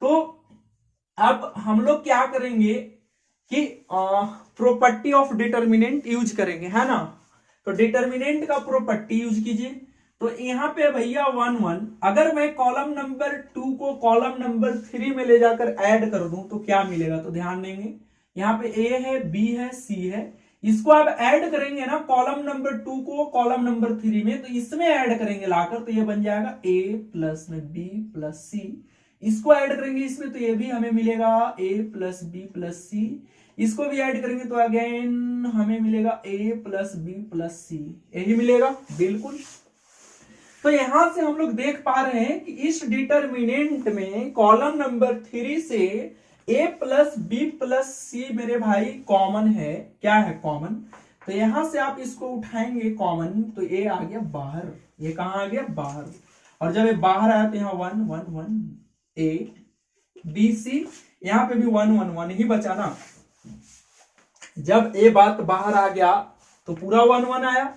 तो अब हम लोग क्या करेंगे कि प्रॉपर्टी ऑफ डिटर्मिनेंट यूज करेंगे, है ना। तो डिटर्मिनेंट का प्रॉपर्टी यूज कीजिए। तो यहाँ पे भैया 1 1, अगर मैं कॉलम नंबर 2 को कॉलम नंबर 3 में ले जाकर ऐड कर दूं तो क्या मिलेगा? तो ध्यान देंगे, यहाँ पे ए है, बी है, सी है। इसको आप ऐड करेंगे ना कॉलम नंबर 2 को कॉलम नंबर 3 में, तो इसमें ऐड करेंगे लाकर, तो ये बन जाएगा ए प्लस में बी प्लस सी। इसको ऐड करेंगे इसमें तो ये भी हमें मिलेगा ए प्लस बी प्लस सी। इसको भी ऐड करेंगे तो अगेन हमें मिलेगा ए प्लस बी प्लस सी, यही मिलेगा बिल्कुल। तो यहां से हम लोग देख पा रहे हैं कि इस डिटर्मिनेंट में कॉलम नंबर 3 से a प्लस बी प्लस सी मेरे भाई कॉमन है। क्या है? कॉमन। तो यहां से आप इसको उठाएंगे कॉमन, तो a आ गया बाहर। ये कहां आ गया? बाहर। और जब ये बाहर आया तो यहाँ 1 1 1 a b c, यहां पे भी 1 1 1 ही बचा ना। जब a बात बाहर आ गया तो पूरा 1 1 आया।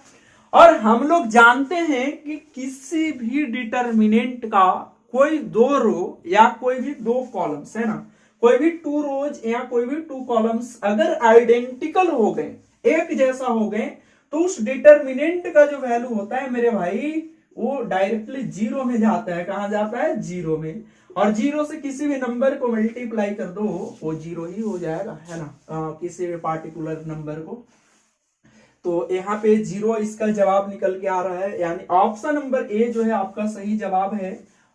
और हम लोग जानते हैं कि किसी भी डिटर्मिनेंट का कोई 2 रो या कोई भी 2 कॉलम्स, है ना, कोई भी 2 रोज या कोई भी 2 कॉलम्स अगर आइडेंटिकल हो गए, एक जैसा हो गए, तो उस डिटर्मिनेंट का जो वैल्यू होता है मेरे भाई वो डायरेक्टली 0 में जाता है। कहां जाता है? 0 में। और 0 से किसी भी नंबर को मल्टीप्लाई कर दो वो 0 ही हो जाएगा, है ना, किसी भी पार्टिकुलर नंबर को। तो यहाँ पे 0 इसका जवाब निकल के आ रहा है, यानी ऑप्शन नंबर ए जो है आपका सही जवाब है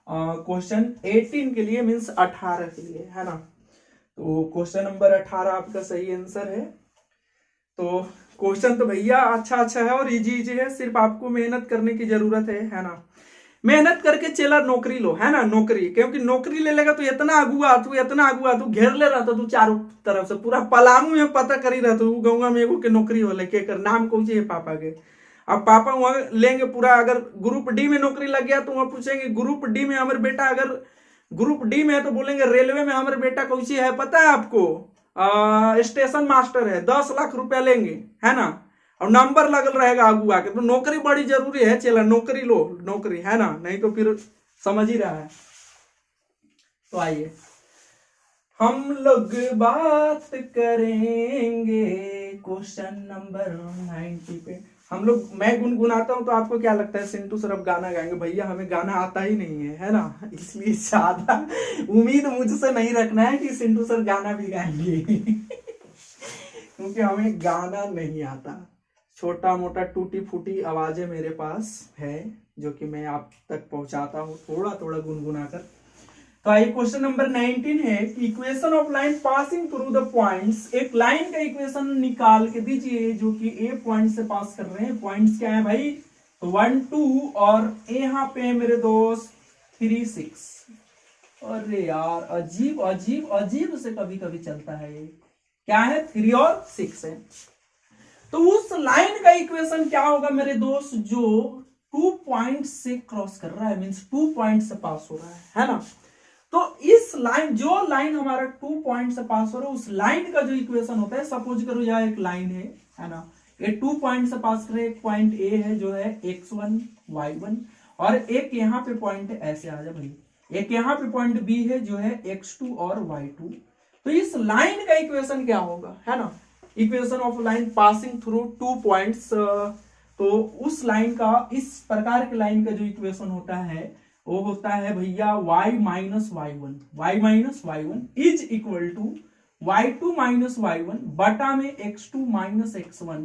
क्वेश्चन 18 के लिए, मींस 18 के लिए, है ना। तो क्वेश्चन नंबर 18 आपका सही आंसर है। तो क्वेश्चन तो भैया अच्छा है और इजी है, सिर्फ आपको मेहनत करने की जरूरत है ना। मेहनत करके चला नौकरी लो, है ना, नौकरी। क्योंकि नौकरी ले लेगा तो इतना अगुआ तू घेर ले रहा था, तू चारों तरफ से पूरा पलामू में पता करी रहा था गौवा में एगो के नौकरी हो लेके कर नाम कौन है पापा के। अब पापा वहां लेंगे पूरा, अगर ग्रुप डी में नौकरी लग गया तो वहां पूछेंगे ग्रुप डी में हमारे बेटा, अगर ग्रुप डी में है तो बोलेंगे रेलवे में हमारे बेटा कौन सी है पता है आपको? स्टेशन मास्टर है, 10 लाख रुपया लेंगे, है ना, और नंबर लगल रहेगा आगू आके। तो नौकरी बड़ी जरूरी है, चला नौकरी लो, नौकरी, है ना, नहीं तो फिर समझ ही रहा है। तो आइए हम लोग बात करेंगे क्वेश्चन नंबर 90 पे। हम लोग, मैं गुनगुनाता हूं तो आपको क्या लगता है सिंटू सर अब गाना गाएंगे? भैया हमें गाना आता ही नहीं है ना, इसलिए ज्यादा उम्मीद मुझसे नहीं रखना है कि सिंटू सर गाना भी गाएंगे क्योंकि हमें गाना नहीं आता। छोटा मोटा टूटी फूटी आवाजें मेरे पास है जो कि मैं आप तक पहुंचाता हूं थोड़ा थोड़ा गुनगुना कर। तो आइए क्वेश्चन नंबर 19 है कि equation of line passing through the points. एक लाइन का इक्वेशन निकाल के दीजिए जो कि ए पॉइंट से पास कर रहे हैं। पॉइंट्स क्या है भाई? तो 1 2 और यहाँ पे मेरे दोस्त 3 6। अरे यार अजीब अजीब अजीब से कभी कभी चलता है ये। क्या है? 3 और 6 है। तो उस लाइन का इक्वेशन क्या होगा मेरे दोस्त जो 2 पॉइंट से क्रॉस कर रहा है, मींस 2 पॉइंट से पास हो रहा है ना। तो इस लाइन, जो लाइन हमारा 2 पॉइंट से पास हो रहा है, उस लाइन का जो इक्वेशन होता है, सपोज करो यह एक लाइन है ना, ये 2 पॉइंट से पास कर रहे, एक पॉइंट ए है जो है x1 y1, और एक यहाँ पे पॉइंट है, ऐसे आ जा भाई, एक यहाँ पे पॉइंट बी है जो है x2 और y2। तो इस लाइन का इक्वेशन क्या होगा, है ना, equation of line passing through 2 points. तो उस लाइन का, इस प्रकार के लाइन का जो इक्वेशन होता है वो होता है भैया y minus y one is equal to y2 minus y1 बटा में x2 minus x1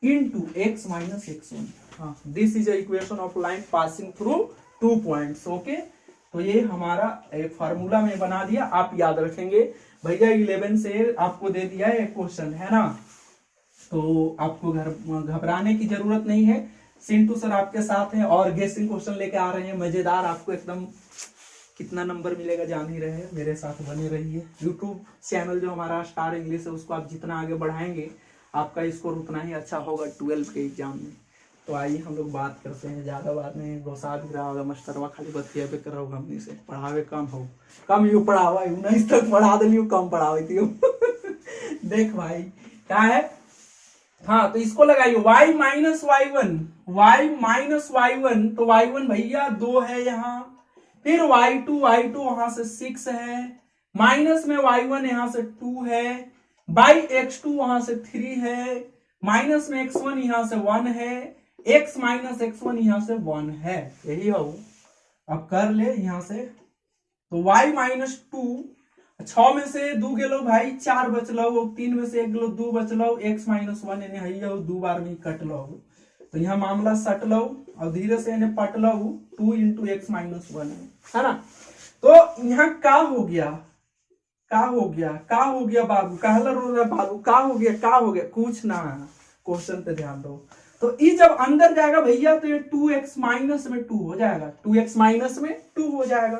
into x minus x1। हाँ, this is equation of line passing through 2 points. Okay, तो ये हमारा एक फार्मूला में बना दिया, आप याद रखेंगे भैया। 11 से आपको दे दिया है क्वेश्चन, है ना, तो आपको घबराने की जरूरत नहीं है। सिंटू सर आपके साथ हैं और गेसिंग क्वेश्चन लेके आ रहे हैं मजेदार, आपको एकदम कितना नंबर मिलेगा जान ही रहे हैं। मेरे साथ बने रहिए। यूट्यूब चैनल जो हमारा स्टार इंग्लिश है उसको आप जितना आगे बढ़ाएंगे आपका स्कोर उतना ही अच्छा होगा 12 के एग्जाम में। तो आइए हम लोग बात करते हैं, ज्यादा बात नहीं, गोसा भी रहा होगा मस्टरवा खाली बतिया पे कर रहा होगा हमनी से, पढ़ावे कम हो, कम यू पढ़ावा 19 तक पढ़ा दिली कम पढ़ावे थी। देख भाई क्या है, हाँ तो इसको लगाइए y माइनस वाई वन, तो y1 भैया 2 है यहाँ, फिर y2 वहां से 6 है, माइनस में y1 यहां से 2 है, बाई x2 वहां से 3 है, माइनस में x1 यहां से 1 है, x माइनस x1 यहां से 1 है, यही हो। अब कर ले यहां से, तो y माइनस 2, 6 में से 2 गेलो भाई 4 बचलो, 3 में से 1 गेलो 2 बचलो, x माइनस 1 यानी है 2 बार में कट लो, तो यहाँ मामला सट लो और धीरे से इन्हें पट लो, 2 इंटू एक्स माइनस 1 है ना। तो यहाँ का हो गया बाबू, कहला रो रहा बाबू, का हो गया कुछ ना, क्वेश्चन पे ध्यान दो। तो ये जब अंदर जाएगा भैया तो ये 2x माइनस में 2 हो जाएगा, 2x माइनस में 2 हो जाएगा।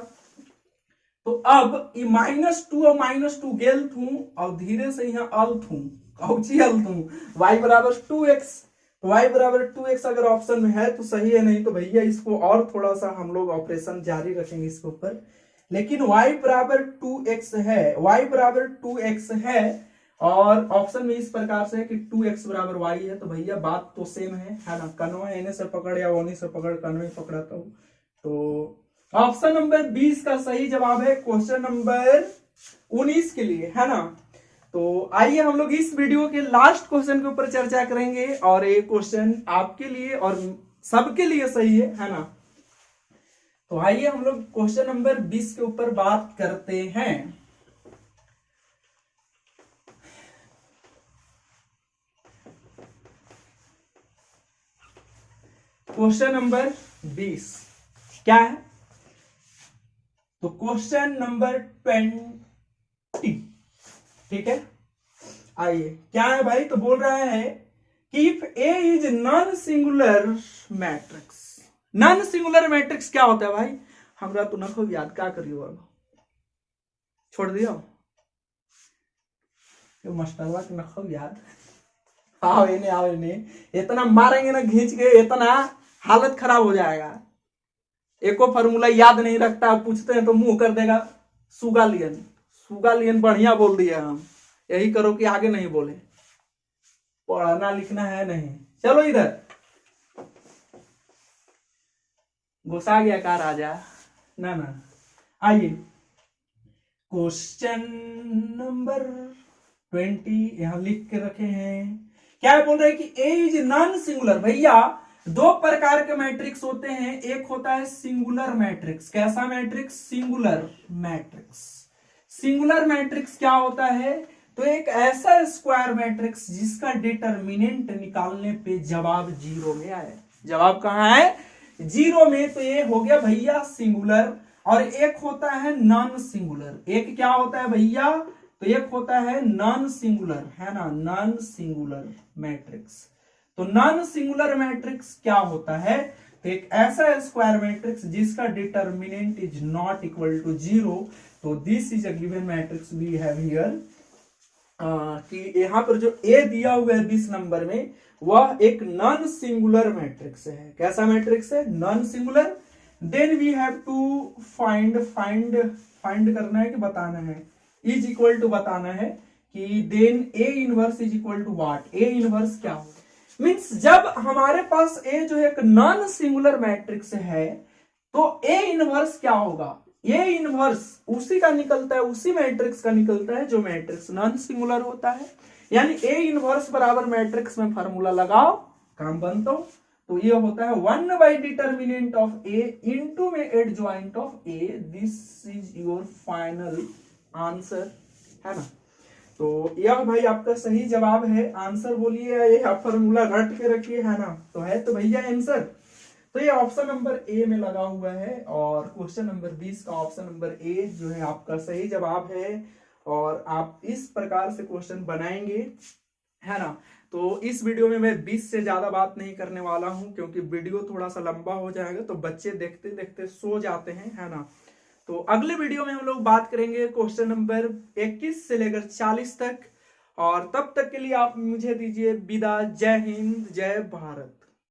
तो अब ये -2 और -2 गेल थू और धीरे से यहाँ अल थू, y बराबर 2x, तो y बराबर 2x अगर ऑप्शन में है तो सही है, नहीं तो भैया इसको और थोड़ा सा हम लोग ऑपरेशन जारी रखेंगे इसके ऊपर। लेकिन y बराबर 2x है और ऑप्शन में इस प्रकार से है कि 2x बराबर y है, तो भैया बात तो सेम है ना, कन्वा एने से पकड़ या ओनी से पकड़, कन्वे पकड़ा तो ऑप्शन नंबर 20 का सही जवाब है क्वेश्चन नंबर 19 के लिए, है ना। तो आइए हम लोग इस वीडियो के लास्ट क्वेश्चन के ऊपर चर्चा करेंगे और ये क्वेश्चन आपके लिए और सबके लिए सही है ना। तो आइए हम लोग क्वेश्चन नंबर 20 के ऊपर बात करते हैं। क्वेश्चन नंबर 20 क्या है, तो क्वेश्चन नंबर 20, ठीक है। आइए क्या है भाई, तो बोल रहा है कि if A is non singular matrix. Non singular matrix क्या होता है भाई, हमरा तो नखो याद, क्या करियो अब छोड़ दियो मास्टरवा के नखो याद। आओ इन्हें इतना मारेंगे ना खींच के, इतना हालत खराब हो जाएगा। एको फार्मूला याद नहीं रखता, पूछते हैं तो मुंह कर देगा सुगालियन बढ़िया बोल दिया हम, यही करो कि आगे नहीं बोले, पढ़ना लिखना है नहीं। चलो इधर घुसा गया का राजा ना। आइए क्वेश्चन नंबर 20 यहां लिख के रखे हैं। क्या बोल रहे हैं कि ए इज नॉन सिंगुलर। भैया 2 प्रकार के मैट्रिक्स होते हैं, एक होता है सिंगुलर मैट्रिक्स। कैसा matrix, singular matrix. Singular matrix क्या होता है, तो एक ऐसा स्क्वायर मैट्रिक्स जिसका डिटरमिनेंट निकालने पे जवाब 0 में आए। जवाब कहां है, 0 में, तो ये हो गया भैया सिंगुलर। और एक होता है नॉन सिंगुलर। एक क्या होता है भैया, तो एक होता है नॉन सिंगुलर, है ना, नॉन सिंगुलर मैट्रिक्स। तो नॉन सिंगुलर मैट्रिक्स क्या होता है, तो एक ऐसा स्क्वायर मैट्रिक्स जिसका determinant is not equal to 0। तो this is a given matrix we have here, कि यहां पर जो ए दिया हुआ है 20 नंबर में, वह एक नॉन सिंगुलर मैट्रिक्स है। कैसा मैट्रिक्स है, non singular. Then we have to find करना है कि बताना है, इज इक्वल टू बताना है कि then A inverse is equal to what. A inverse क्या होगा, मीन्स जब हमारे पास ए जो है एक नॉन सिंगुलर मैट्रिक्स है तो ए इनवर्स क्या होगा, ए इनवर्स उसी का निकलता है, उसी मैट्रिक्स का निकलता है जो मैट्रिक्स नॉन सिंगुलर होता है। यानी ए इनवर्स बराबर मैट्रिक्स में फार्मूला लगाओ, काम बनता हो। तो ये होता है 1 by determinant of A into में adjoint of A. This is your final answer, है ना। तो यह भाई आपका सही जवाब है। आंसर बोलिए, ये फॉर्मूला रट के रखिए, है ना। तो है तो भैया आंसर, तो ये ऑप्शन नंबर ए में लगा हुआ है और क्वेश्चन नंबर 20 का ऑप्शन नंबर ए जो है आपका सही जवाब है। और आप इस प्रकार से क्वेश्चन बनाएंगे, है ना। तो इस वीडियो में मैं 20 से ज्यादा बात नहीं करने वाला हूं क्योंकि वीडियो थोड़ा सा लंबा हो जाएगा, तो बच्चे देखते देखते सो जाते हैं, है ना। तो अगले वीडियो में हम लोग बात करेंगे क्वेश्चन नंबर 21 से लेकर 40 तक। और तब तक के लिए आप मुझे दीजिए विदा। जय हिंद, जय भारत।